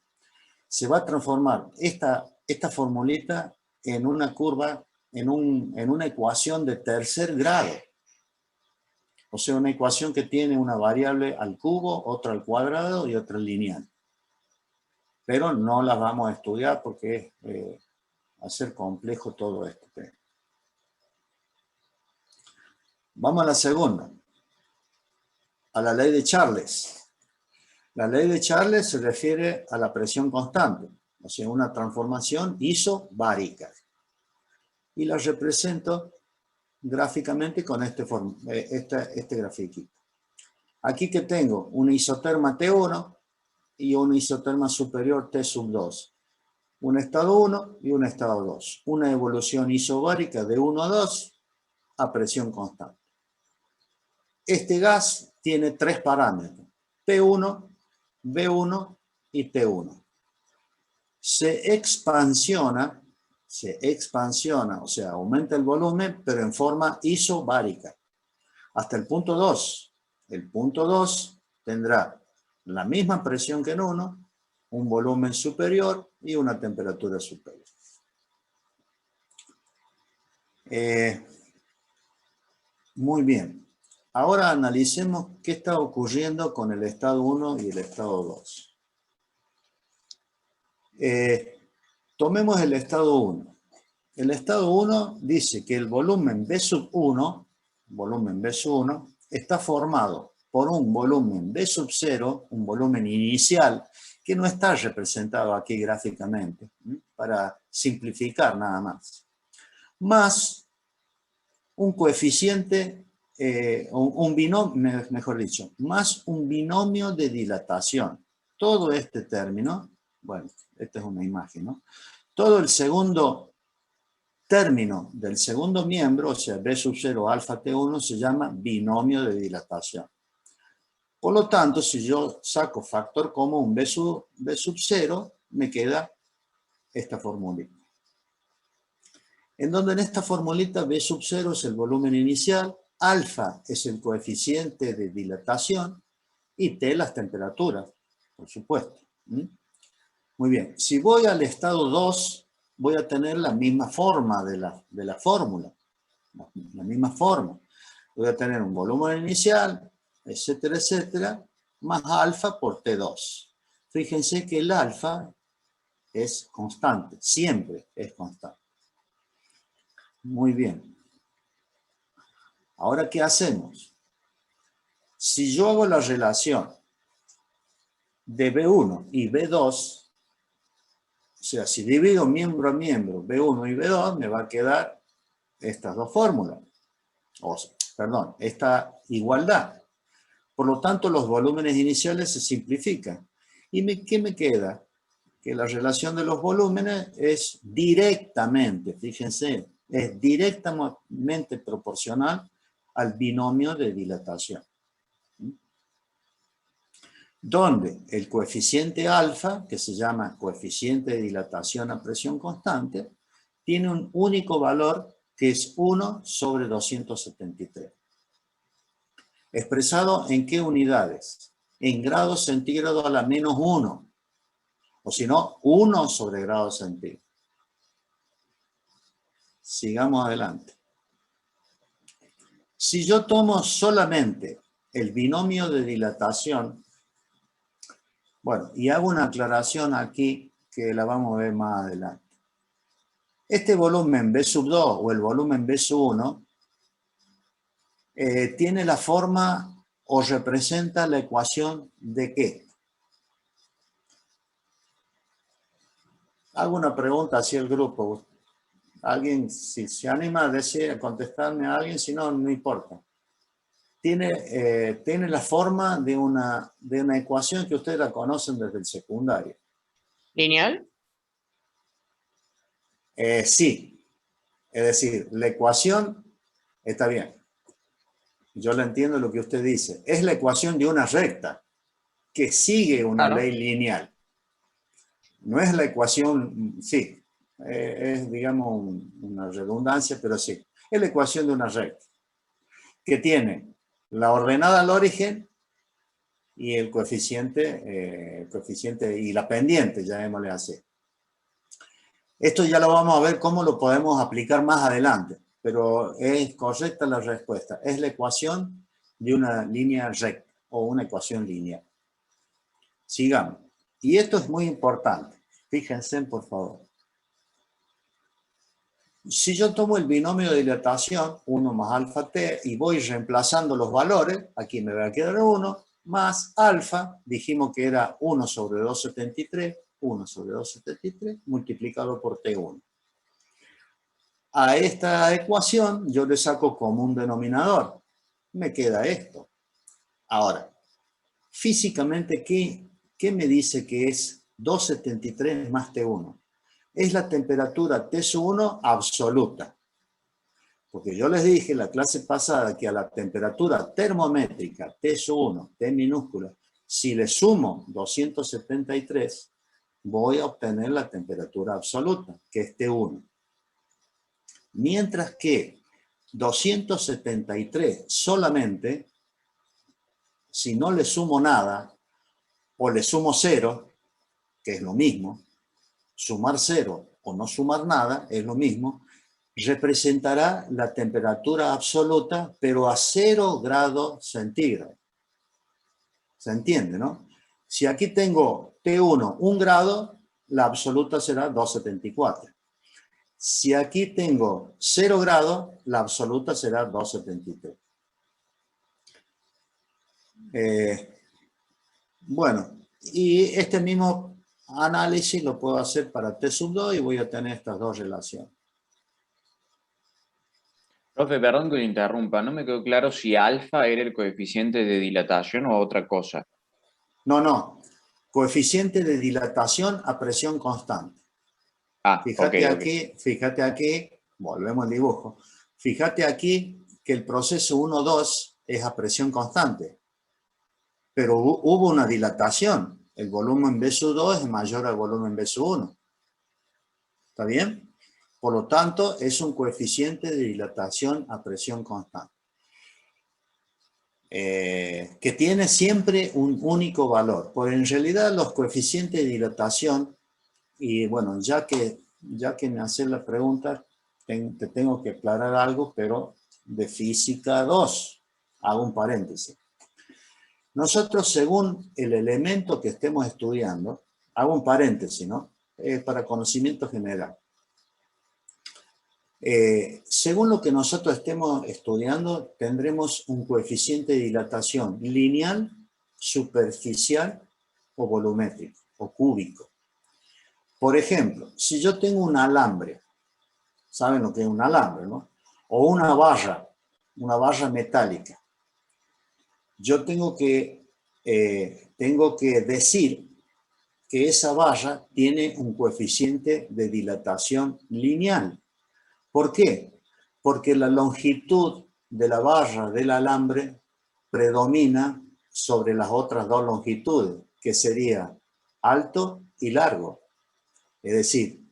Se va a transformar esta formulita en una curva, en una ecuación de tercer grado. O sea, una ecuación que tiene una variable al cubo, otra al cuadrado y otra lineal. Pero no las vamos a estudiar porque va a ser complejo todo esto. Vamos a la segunda, a la ley de Charles. La ley de Charles se refiere a la presión constante, o sea, una transformación isobárica. Y la represento gráficamente con este grafiquito. Aquí que tengo una isoterma T1 y una isoterma superior T sub 2. Un estado 1 y un estado 2. Una evolución isobárica de 1 a 2 a presión constante. Este gas tiene 3 parámetros, P1, B1 y T1. Se expansiona, o sea, aumenta el volumen, pero en forma isobárica, hasta el punto 2. El punto 2 tendrá la misma presión que en 1, un volumen superior y una temperatura superior. Muy bien. Ahora analicemos qué está ocurriendo con el estado 1 y el estado 2. Tomemos el estado 1. El estado 1 dice que el volumen B sub 1, está formado por un volumen B sub 0, un volumen inicial, que no está representado aquí gráficamente, para simplificar nada más, más un coeficiente, un binomio, mejor dicho, más un binomio de dilatación. Todo este término, bueno, esta es una imagen, ¿no? Todo el segundo término del segundo miembro, o sea, B sub 0 alfa T1, se llama binomio de dilatación. Por lo tanto, si yo saco factor común B sub 0, me queda esta formulita. En donde en esta formulita B sub 0 es el volumen inicial, alfa es el coeficiente de dilatación y T las temperaturas, por supuesto. Muy bien, si voy al estado 2, voy a tener la misma forma de la fórmula, la misma forma. Voy a tener un volumen inicial, etcétera, etcétera, más alfa por T2. Fíjense que el alfa es constante, siempre es constante. Muy bien. Ahora, ¿qué hacemos? Si yo hago la relación de B1 y B2, o sea, si divido miembro a miembro, B1 y B2, me va a quedar estas dos fórmulas. Perdón, esta igualdad. Por lo tanto, los volúmenes iniciales se simplifican. ¿Y qué me queda? Que la relación de los volúmenes es directamente, fíjense, es directamente proporcional al binomio de dilatación. Donde el coeficiente alfa, que se llama coeficiente de dilatación a presión constante, tiene un único valor que es 1 sobre 273. ¿Expresado en qué unidades? En grados centígrados a la menos 1. O si no, 1 sobre grados centígrados. Sigamos adelante. Si yo tomo solamente el binomio de dilatación, bueno, y hago una aclaración aquí que la vamos a ver más adelante. Este volumen B sub 2 o el volumen B sub 1 tiene la forma o representa la ecuación de ¿qué? Hago una pregunta hacia el grupo. Alguien, si se anima a decir, a contestarme a alguien, si no, no importa. Tiene la forma de una ecuación que ustedes la conocen desde el secundario. ¿Lineal? Sí. Es decir, la ecuación está bien. Yo le entiendo lo que usted dice. Es la ecuación de una recta que sigue una Claro. ley lineal. No es la ecuación, sí, es digamos una redundancia, pero sí. Es la ecuación de una recta que tiene la ordenada al origen y el coeficiente y la pendiente, llamémosle así. Esto ya lo vamos a ver cómo lo podemos aplicar más adelante, pero es correcta la respuesta. Es la ecuación de una línea recta o una ecuación lineal. Sigamos. Y esto es muy importante. Fíjense, por favor. Si yo tomo el binomio de dilatación, 1 más alfa t, y voy reemplazando los valores, aquí me va a quedar 1, más alfa, dijimos que era 1 sobre 273, 1 sobre 273, multiplicado por T1. A esta ecuación yo le saco como un denominador. Me queda esto. Ahora, físicamente, ¿qué me dice que es 273 más T1? Es la temperatura T1 absoluta. Porque yo les dije en la clase pasada que a la temperatura termométrica T1, T minúscula, si le sumo 273, voy a obtener la temperatura absoluta, que es T1. Mientras que 273 solamente, si no le sumo nada, o le sumo 0, que es lo mismo, sumar 0 o no sumar nada es lo mismo, representará la temperatura absoluta, pero a 0 grados centígrados. ¿Se entiende, no? Si aquí tengo T1 1 grado, la absoluta será 274. Si aquí tengo 0 grados, la absoluta será 273. Bueno, y este mismo análisis lo puedo hacer para T sub 2 y voy a tener estas dos relaciones. Profe, perdón que lo interrumpa, no me quedó claro si alfa era el coeficiente de dilatación o otra cosa. No. Coeficiente de dilatación a presión constante. Fíjate aquí, volvemos al dibujo. Fíjate aquí que el proceso 1-2 es a presión constante. Pero hubo una dilatación. El volumen B sub 2 es mayor al volumen B sub 1. ¿Está bien? Por lo tanto, es un coeficiente de dilatación a presión constante. Que tiene siempre un único valor. Porque en realidad los coeficientes de dilatación, y bueno, ya que me haces la pregunta, te tengo que aclarar algo, pero de física 2. Hago un paréntesis. Nosotros, según el elemento que estemos estudiando, hago un paréntesis, ¿no? Para conocimiento general. Según lo que nosotros estemos estudiando, tendremos un coeficiente de dilatación lineal, superficial o volumétrico o cúbico. Por ejemplo, si yo tengo un alambre, ¿saben lo que es un alambre, no? O una barra metálica. Yo tengo que decir que esa barra tiene un coeficiente de dilatación lineal. ¿Por qué? Porque la longitud de la barra del alambre predomina sobre las otras dos longitudes, que sería alto y largo. Es decir,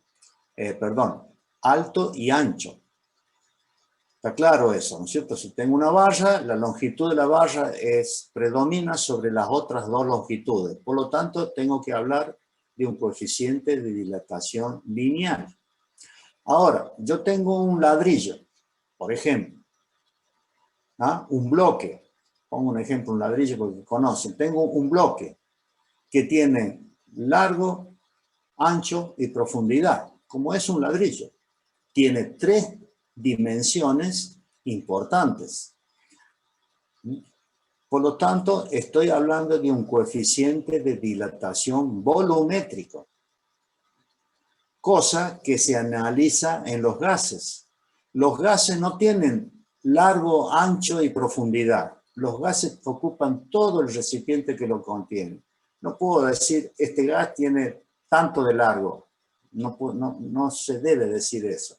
alto y ancho. Está claro eso, ¿no es cierto? Si tengo una barra, la longitud de la barra predomina sobre las otras dos longitudes. Por lo tanto, tengo que hablar de un coeficiente de dilatación lineal. Ahora, yo tengo un ladrillo, por ejemplo, un bloque. Pongo un ejemplo, un ladrillo porque conocen. Tengo un bloque que tiene largo ancho y profundidad, como es un ladrillo. Tiene 3 dimensiones importantes. Por lo tanto, estoy hablando de un coeficiente de dilatación volumétrico, cosa que se analiza en los gases. Los gases no tienen largo, ancho y profundidad. Los gases ocupan todo el recipiente que lo contiene. No puedo decir, este gas tiene tanto de largo. No se debe decir eso.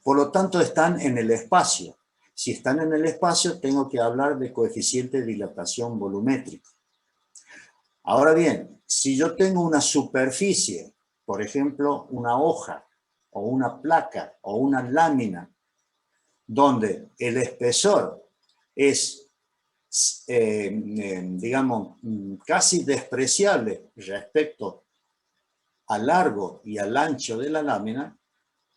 Por lo tanto, están en el espacio. Si están en el espacio, tengo que hablar de coeficiente de dilatación volumétrico. Ahora bien, si yo tengo una superficie, por ejemplo, una hoja, o una placa, o una lámina, donde el espesor es, digamos, casi despreciable respecto al largo y al ancho de la lámina,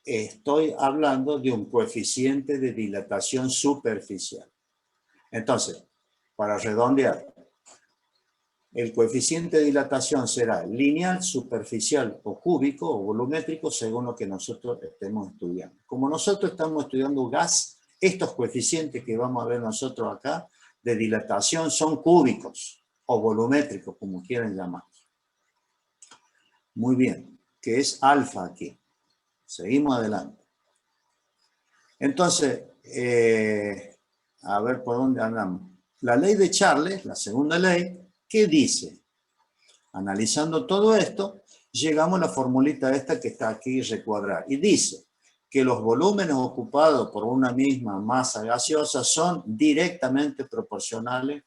estoy hablando de un coeficiente de dilatación superficial. Entonces, para redondear, el coeficiente de dilatación será lineal, superficial o cúbico o volumétrico según lo que nosotros estemos estudiando. Como nosotros estamos estudiando gas, estos coeficientes que vamos a ver nosotros acá de dilatación son cúbicos o volumétricos, como quieran llamarlos. Muy bien, que es alfa aquí. Seguimos adelante. Entonces, a ver por dónde andamos. La ley de Charles, la segunda ley, ¿qué dice? Analizando todo esto, llegamos a la formulita esta que está aquí recuadrada. Y dice que los volúmenes ocupados por una misma masa gaseosa son directamente proporcionales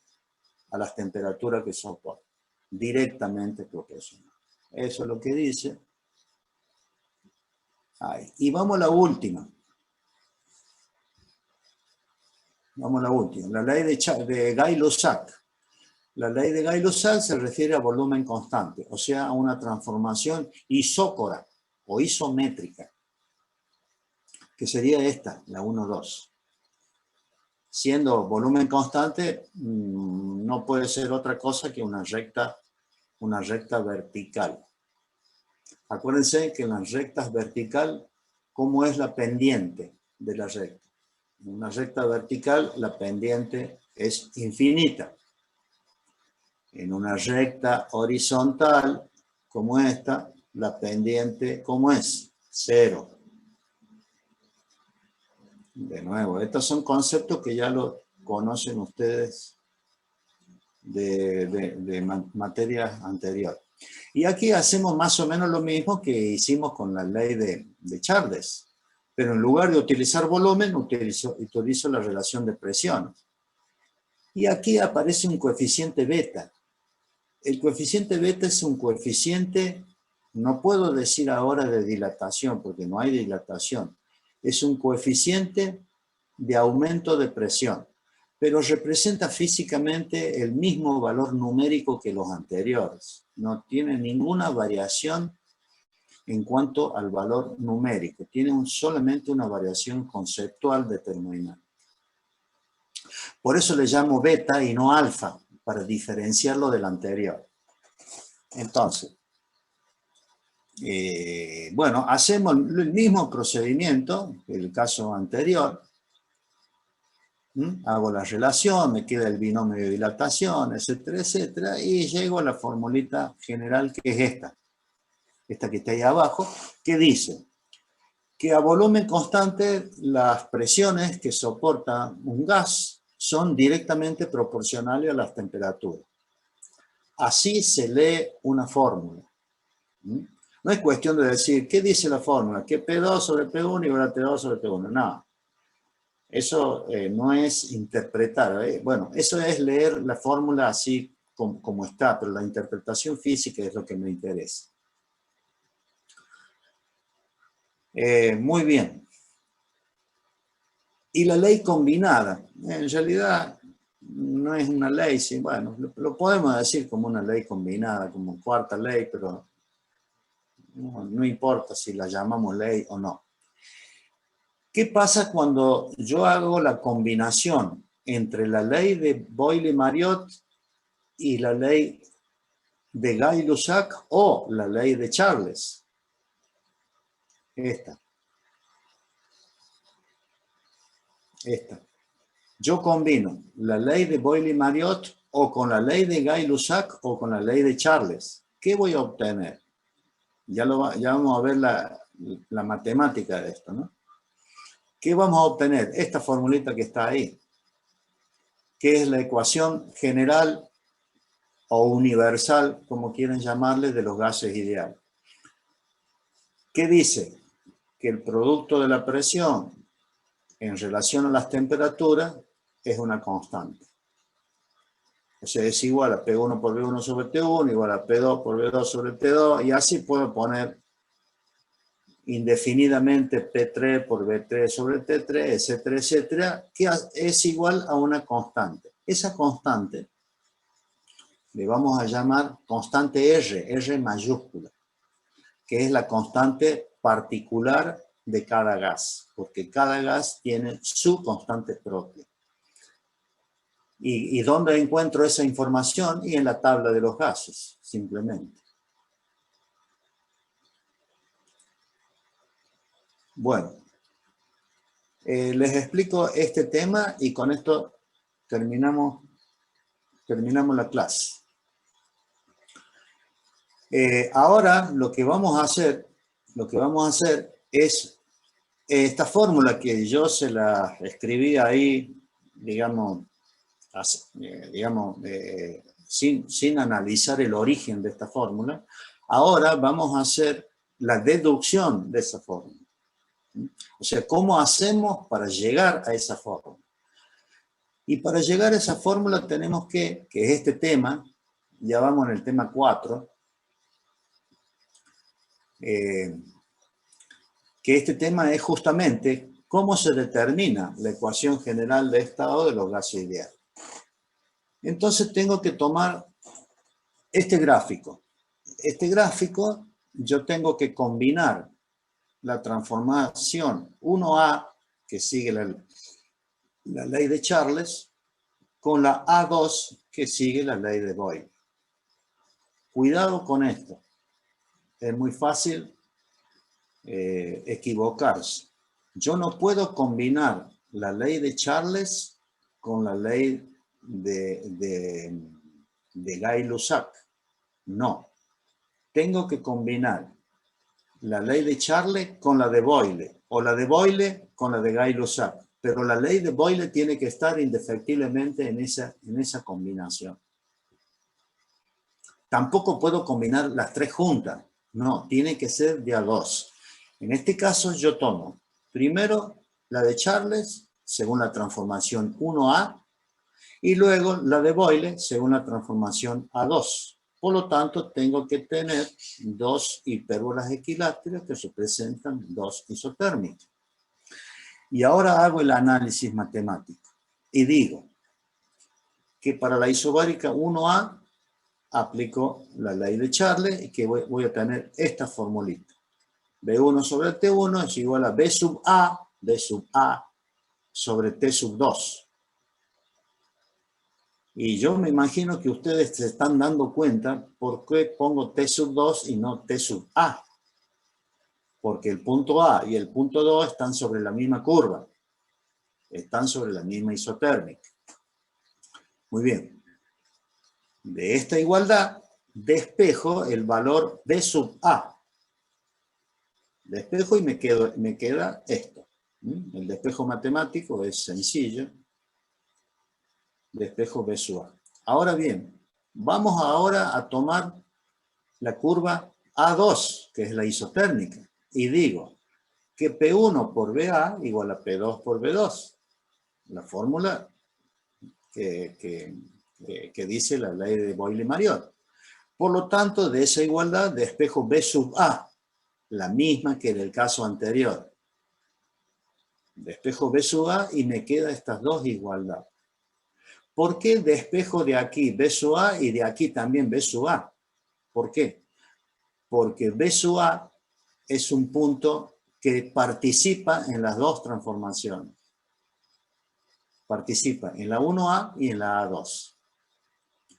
a las temperaturas que soportan. Directamente proporcionales. Eso es lo que dice. Ahí. Y vamos a la última. Vamos a la última. La ley de Gay-Lussac. La ley de Gay-Lussac se refiere a volumen constante, o sea, a una transformación isócora o isométrica, que sería esta, la 1,2. Siendo volumen constante, no puede ser otra cosa que una recta vertical. Acuérdense que en las rectas vertical, ¿cómo es la pendiente de la recta? En una recta vertical, la pendiente es infinita. En una recta horizontal, como esta, la pendiente, ¿cómo es? 0. De nuevo, estos son conceptos que ya lo conocen ustedes de materias anteriores. Y aquí hacemos más o menos lo mismo que hicimos con la ley de Charles. Pero en lugar de utilizar volumen, utilizo la relación de presión. Y aquí aparece un coeficiente beta. El coeficiente beta es un coeficiente, no puedo decir ahora de dilatación, porque no hay dilatación. Es un coeficiente de aumento de presión, pero representa físicamente el mismo valor numérico que los anteriores. No tiene ninguna variación en cuanto al valor numérico. Tiene solamente una variación conceptual determinada. Por eso le llamo beta y no alfa, para diferenciarlo del anterior. Entonces, bueno, hacemos el mismo procedimiento que el caso anterior. Hago la relación, me queda el binomio de dilatación, etcétera, etcétera, y llego a la formulita general que es esta que está ahí abajo, que dice que a volumen constante las presiones que soporta un gas son directamente proporcionales a las temperaturas. Así se lee una fórmula. No es cuestión de decir, ¿qué dice la fórmula? Que P2 sobre P1 igual a T2 sobre P1. No. Eso no es interpretar. Bueno, eso es leer la fórmula así como está, pero la interpretación física es lo que me interesa. Muy bien. Y la ley combinada, en realidad no es una ley, sí, bueno, lo podemos decir como una ley combinada, como cuarta ley, pero no importa si la llamamos ley o no. ¿Qué pasa cuando yo hago la combinación entre la ley de Boyle-Mariotte y la ley de Gay-Lussac o la ley de Charles. Esta. Yo combino la ley de Boyle-Mariotte o con la ley de Gay-Lussac o con la ley de Charles. ¿Qué voy a obtener? Ya vamos a ver la matemática de esto, ¿no? ¿Qué vamos a obtener? Esta formulita que está ahí, que es la ecuación general o universal, como quieren llamarle, de los gases ideales. ¿Qué dice? Que el producto de la presión en relación a las temperaturas es una constante. O sea, es igual a P1 por V1 sobre T1, igual a P2 por V2 sobre T2, y así puedo poner indefinidamente P3 por V3 sobre T3, etcétera, etcétera, que es igual a una constante. Esa constante le vamos a llamar constante R mayúscula, que es la constante particular de cada gas, porque cada gas tiene su constante propia. ¿Y dónde encuentro esa información? Y en la tabla de los gases, simplemente. Bueno, les explico este tema y con esto terminamos la clase. Ahora lo que vamos a hacer es esta fórmula que yo se la escribí ahí, digamos, sin analizar el origen de esta fórmula. Ahora vamos a hacer la deducción de esa fórmula. O sea, ¿cómo hacemos para llegar a esa fórmula? Y para llegar a esa fórmula tenemos que es este tema, ya vamos en el tema 4, que este tema es justamente cómo se determina la ecuación general de estado de los gases ideales. Entonces tengo que tomar este gráfico. Este gráfico yo tengo que combinar la transformación 1A, que sigue la ley de Charles, con la A2, que sigue la ley de Boyle. Cuidado con esto. Es muy fácil equivocarse. Yo no puedo combinar la ley de Charles con la ley de Gay-Lussac. No. Tengo que combinar la ley de Charles con la de Boyle, o la de Boyle con la de Gay-Lussac. Pero la ley de Boyle tiene que estar indefectiblemente en esa combinación. Tampoco puedo combinar las tres juntas. No, tiene que ser de a dos. En este caso yo tomo primero la de Charles según la transformación 1A y luego la de Boyle según la transformación A2. Por lo tanto, tengo que tener dos hipérbolas equiláteras que representan dos isotérmicas. Y ahora hago el análisis matemático y digo que para la isobárica 1A aplico la ley de Charles y que voy a tener esta formulita. B1 sobre T1 es igual a B sub A sobre T sub 2. Y yo me imagino que ustedes se están dando cuenta por qué pongo T sub 2 y no T sub A. Porque el punto A y el punto 2 están sobre la misma curva. Están sobre la misma isotérmica. Muy bien. De esta igualdad, despejo el valor B sub A. Despejo y me queda esto. El despejo matemático es sencillo. Despejo B sub A. Ahora bien, vamos ahora a tomar la curva A2, que es la isotérmica. Y digo que P1 por BA igual a P2 por B2. La fórmula que dice la ley de Boyle-Mariotte. Por lo tanto, de esa igualdad despejo B sub A, la misma que en el caso anterior. Despejo B sub A y me quedan estas dos igualdades. ¿Por qué despejo de aquí B sub A y de aquí también B sub A? ¿Por qué? Porque B sub A es un punto que participa en las dos transformaciones. Participa en la 1A y en la A2.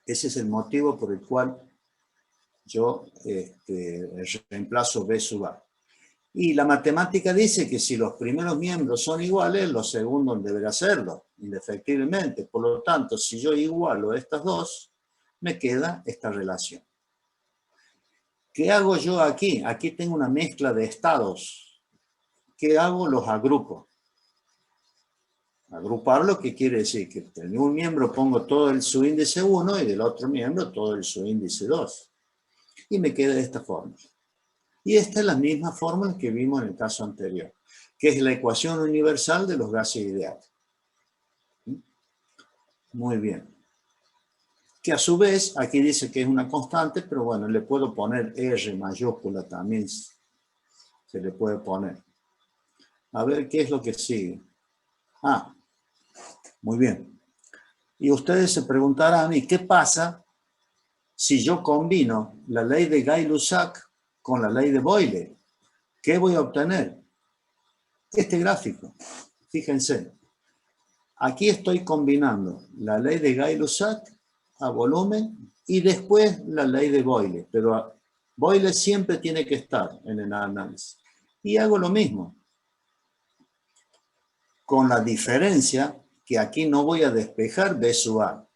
Ese es el motivo por el cual yo reemplazo B sub A. Y la matemática dice que si los primeros miembros son iguales, los segundos deberán serlo, indefectiblemente. Por lo tanto, si yo igualo estas dos, me queda esta relación. ¿Qué hago yo aquí? Aquí tengo una mezcla de estados. ¿Qué hago? Los agrupo. Agruparlo, ¿qué quiere decir? Que de un miembro pongo todo el subíndice 1 y del otro miembro todo el subíndice 2. Y me queda de esta forma. Y esta es la misma fórmula que vimos en el caso anterior, que es la ecuación universal de los gases ideales. Muy bien. Que a su vez, aquí dice que es una constante, pero bueno, le puedo poner R mayúscula también, se le puede poner. A ver qué es lo que sigue. Ah, muy bien. Y ustedes se preguntarán a mí, ¿qué pasa si yo combino la ley de Gay-Lussac con la ley de Boyle? ¿Qué voy a obtener? Este gráfico. Fíjense. Aquí estoy combinando la ley de Gay-Lussac a volumen y después la ley de Boyle. Pero Boyle siempre tiene que estar en el análisis. Y hago lo mismo. Con la diferencia que aquí no voy a despejar B sub A,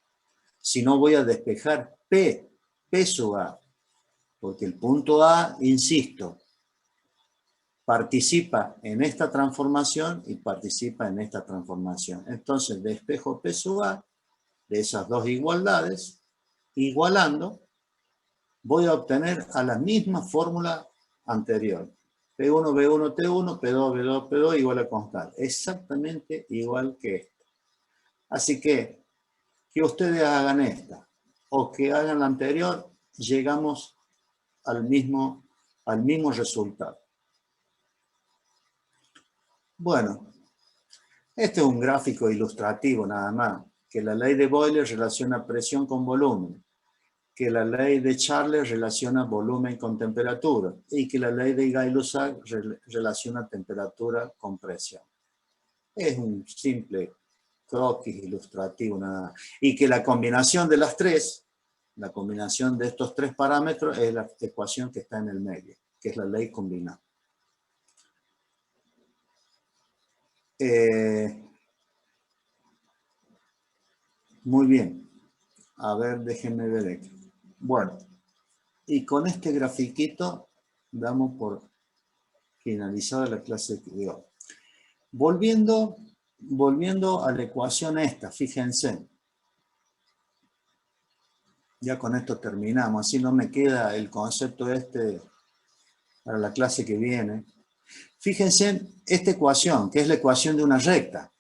sino voy a despejar P sub A. Porque el punto A, insisto, participa en esta transformación y participa en esta transformación. Entonces, despejo P sub A de esas dos igualdades, igualando, voy a obtener a la misma fórmula anterior. P1, B1, T1, P2, B2, P2 igual a constante. Exactamente igual que esta. Así que ustedes hagan esta o que hagan la anterior, llegamos al mismo resultado. Bueno, este es un gráfico ilustrativo nada más, que la ley de Boyle relaciona presión con volumen, que la ley de Charles relaciona volumen con temperatura y que la ley de Gay-Lussac relaciona temperatura con presión. Es un simple croquis ilustrativo nada más. Y que la combinación de las tres, la combinación de estos tres parámetros es la ecuación que está en el medio, que es la ley combinada. Muy bien. A ver, déjenme ver aquí. Bueno, y con este grafiquito damos por finalizada la clase de hoy. Volviendo a la ecuación esta, fíjense. Ya con esto terminamos, así no me queda el concepto este para la clase que viene. Fíjense esta ecuación, que es la ecuación de una recta.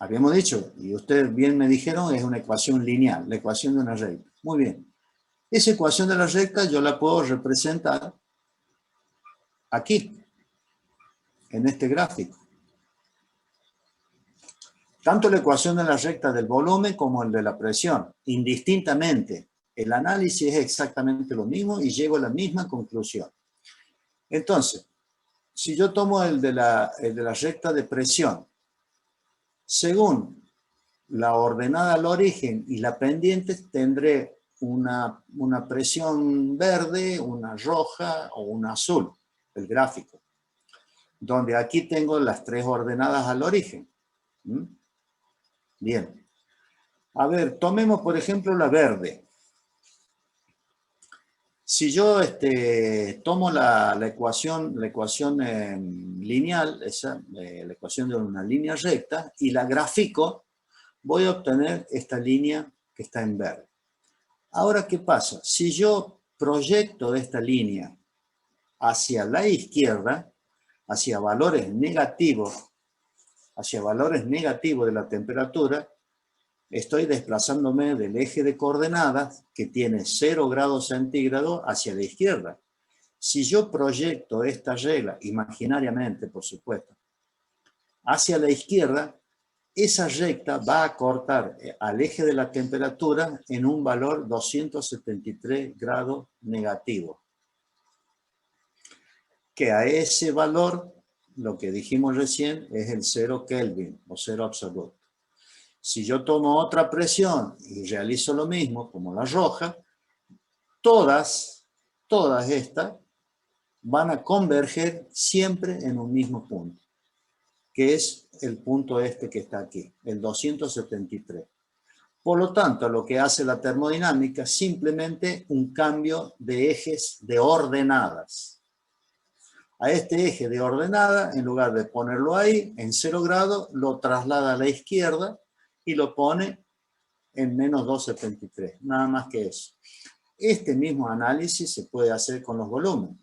Habíamos dicho, y ustedes bien me dijeron, es una ecuación lineal, la ecuación de una recta. Muy bien. Esa ecuación de la recta yo la puedo representar aquí, en este gráfico. Tanto la ecuación de la recta del volumen como el de la presión, indistintamente. El análisis es exactamente lo mismo y llego a la misma conclusión. Entonces, si yo tomo el de la recta de presión, según la ordenada al origen y la pendiente, tendré una presión verde, una roja o una azul, el gráfico. Donde aquí tengo las tres ordenadas al origen. Bien. A ver, tomemos por ejemplo la verde. Si yo tomo la ecuación lineal, la ecuación de una línea recta, y la grafico, voy a obtener esta línea que está en verde. Ahora, ¿qué pasa? Si yo proyecto esta línea hacia la izquierda, hacia valores negativos de la temperatura, estoy desplazándome del eje de coordenadas que tiene 0 grados centígrados hacia la izquierda. Si yo proyecto esta regla, imaginariamente por supuesto, hacia la izquierda, esa recta va a cortar al eje de la temperatura en un valor 273 grados negativo. Que a ese valor, lo que dijimos recién, es el 0 Kelvin o 0 absoluto. Si yo tomo otra presión y realizo lo mismo, como la roja, todas estas van a converger siempre en un mismo punto, que es el punto este que está aquí, el 273. Por lo tanto, lo que hace la termodinámica es simplemente un cambio de ejes de ordenadas. A este eje de ordenada, en lugar de ponerlo ahí, en 0 grados, lo traslada a la izquierda y lo pone en menos 273. Nada más que eso. Este mismo análisis se puede hacer con los volúmenes.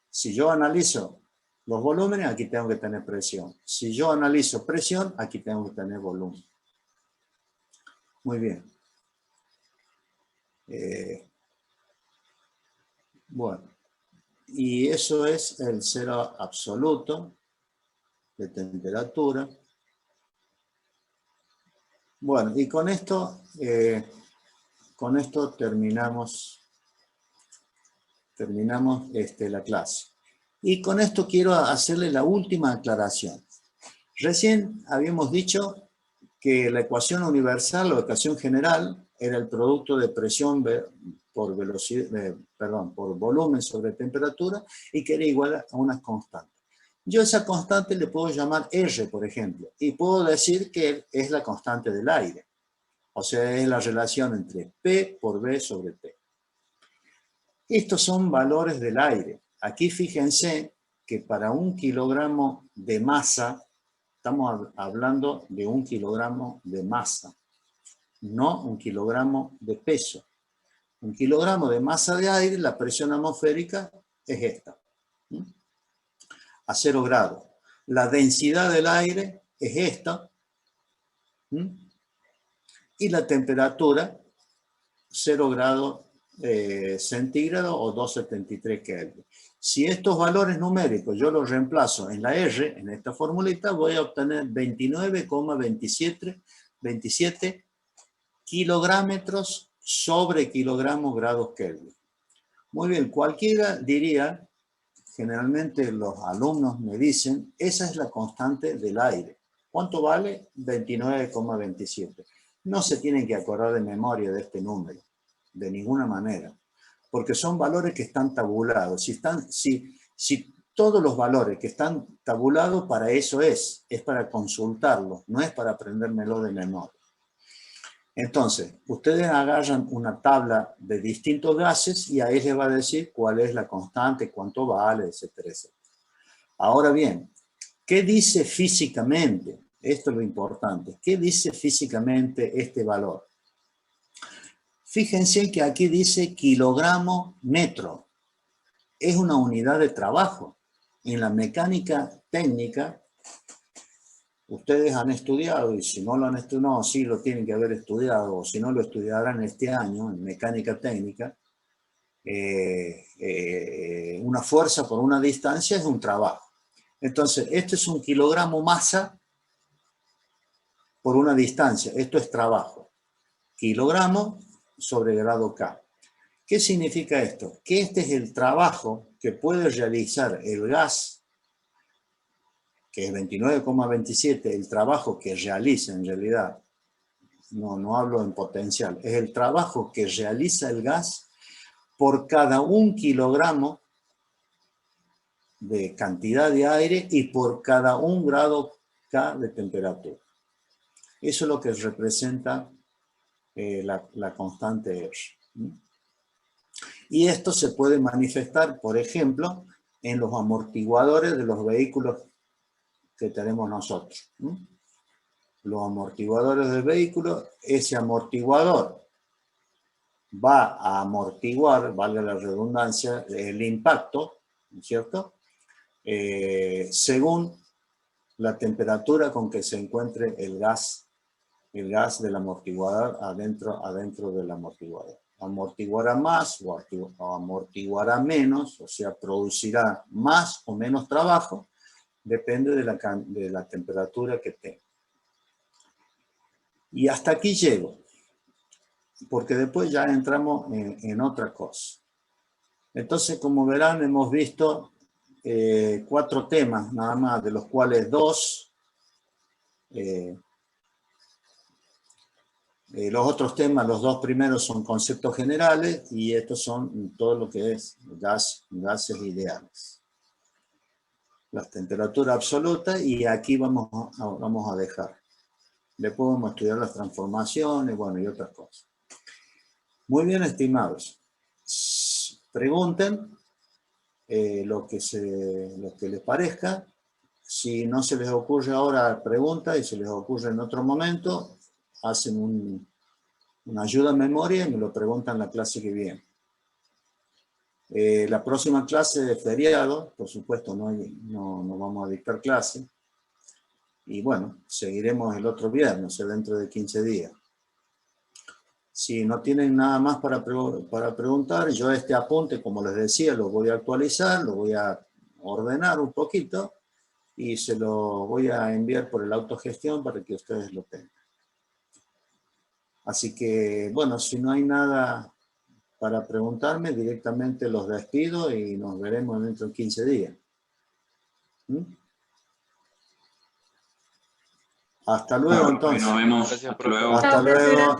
Si yo analizo los volúmenes, aquí tengo que tener presión. Si yo analizo presión, aquí tengo que tener volumen. Muy bien. Bueno, y eso es el cero absoluto de temperatura. Bueno, y con esto terminamos la clase. Y con esto quiero hacerle la última aclaración. Recién habíamos dicho que la ecuación universal o ecuación general era el producto de presión por volumen sobre temperatura y que era igual a una constante. Yo a esa constante le puedo llamar R, por ejemplo, y puedo decir que es la constante del aire. O sea, es la relación entre P por V sobre T. Estos son valores del aire. Aquí fíjense que para 1 kilogramo de masa, estamos hablando de 1 kilogramo de masa, no 1 kilogramo de peso. 1 kilogramo de masa de aire, la presión atmosférica es esta, a 0 grados. La densidad del aire es esta, y la temperatura, 0 grados centígrados o 273 Kelvin. Si estos valores numéricos yo los reemplazo en la R, en esta formulita, voy a obtener 29,27 kilográmetros sobre kilogramos grados Kelvin. Muy bien, cualquiera diría, generalmente los alumnos me dicen, esa es la constante del aire. ¿Cuánto vale? 29,27. No se tienen que acordar de memoria de este número, de ninguna manera, porque son valores que están tabulados. Si todos los valores que están tabulados, para eso es para consultarlos, no es para aprendérmelo de memoria. Entonces, ustedes agarran una tabla de distintos gases y ahí les va a decir cuál es la constante, cuánto vale, etcétera, etcétera. Ahora bien, ¿qué dice físicamente? Esto es lo importante. ¿Qué dice físicamente este valor? Fíjense que aquí dice kilogramo metro. Es una unidad de trabajo. En la mecánica técnica, ustedes han estudiado, y si no lo han estudiado, no, sí lo tienen que haber estudiado, o si no lo estudiarán este año en mecánica técnica, una fuerza por una distancia es un trabajo. Entonces, este es un kilogramo masa por una distancia. Esto es trabajo. Kilogramo sobre grado K. ¿Qué significa esto? Que este es el trabajo que puede realizar el gas, que es 29,27, el trabajo que realiza en realidad, no hablo en potencial, es el trabajo que realiza el gas por cada 1 kilogramo de cantidad de aire y por cada 1 grado K de temperatura. Eso es lo que representa la constante R. Y esto se puede manifestar, por ejemplo, en los amortiguadores de los vehículos que tenemos nosotros. Los amortiguadores del vehículo, ese amortiguador va a amortiguar, valga la redundancia, el impacto, ¿no es cierto? Según la temperatura con que se encuentre el gas del amortiguador adentro del amortiguador. Amortiguará más o amortiguará menos, o sea, producirá más o menos trabajo, depende de la temperatura que tenga. Y hasta aquí llego, porque después ya entramos en otra cosa. Entonces, como verán, hemos visto 4 temas nada más, de los cuales 2 Los otros temas, los dos primeros son conceptos generales y estos son todo lo que es gases ideales. Las temperaturas absolutas y aquí vamos a dejar. Después vamos a estudiar las transformaciones, bueno, y otras cosas. Muy bien, estimados. Pregunten lo que les parezca. Si no se les ocurre ahora pregunta y se les ocurre en otro momento, hacen una ayuda a memoria y me lo preguntan la clase que viene. La próxima clase de feriado, por supuesto, no vamos a dictar clase. Y bueno, seguiremos el otro viernes, o sea, dentro de 15 días. Si no tienen nada más para preguntar, yo este apunte, como les decía, lo voy a actualizar, lo voy a ordenar un poquito y se lo voy a enviar por el autogestión para que ustedes lo tengan. Así que, bueno, si no hay nada para preguntarme, directamente los despido y nos veremos dentro de 15 días. Hasta luego, entonces. Nos vemos. Hasta luego. Hasta luego.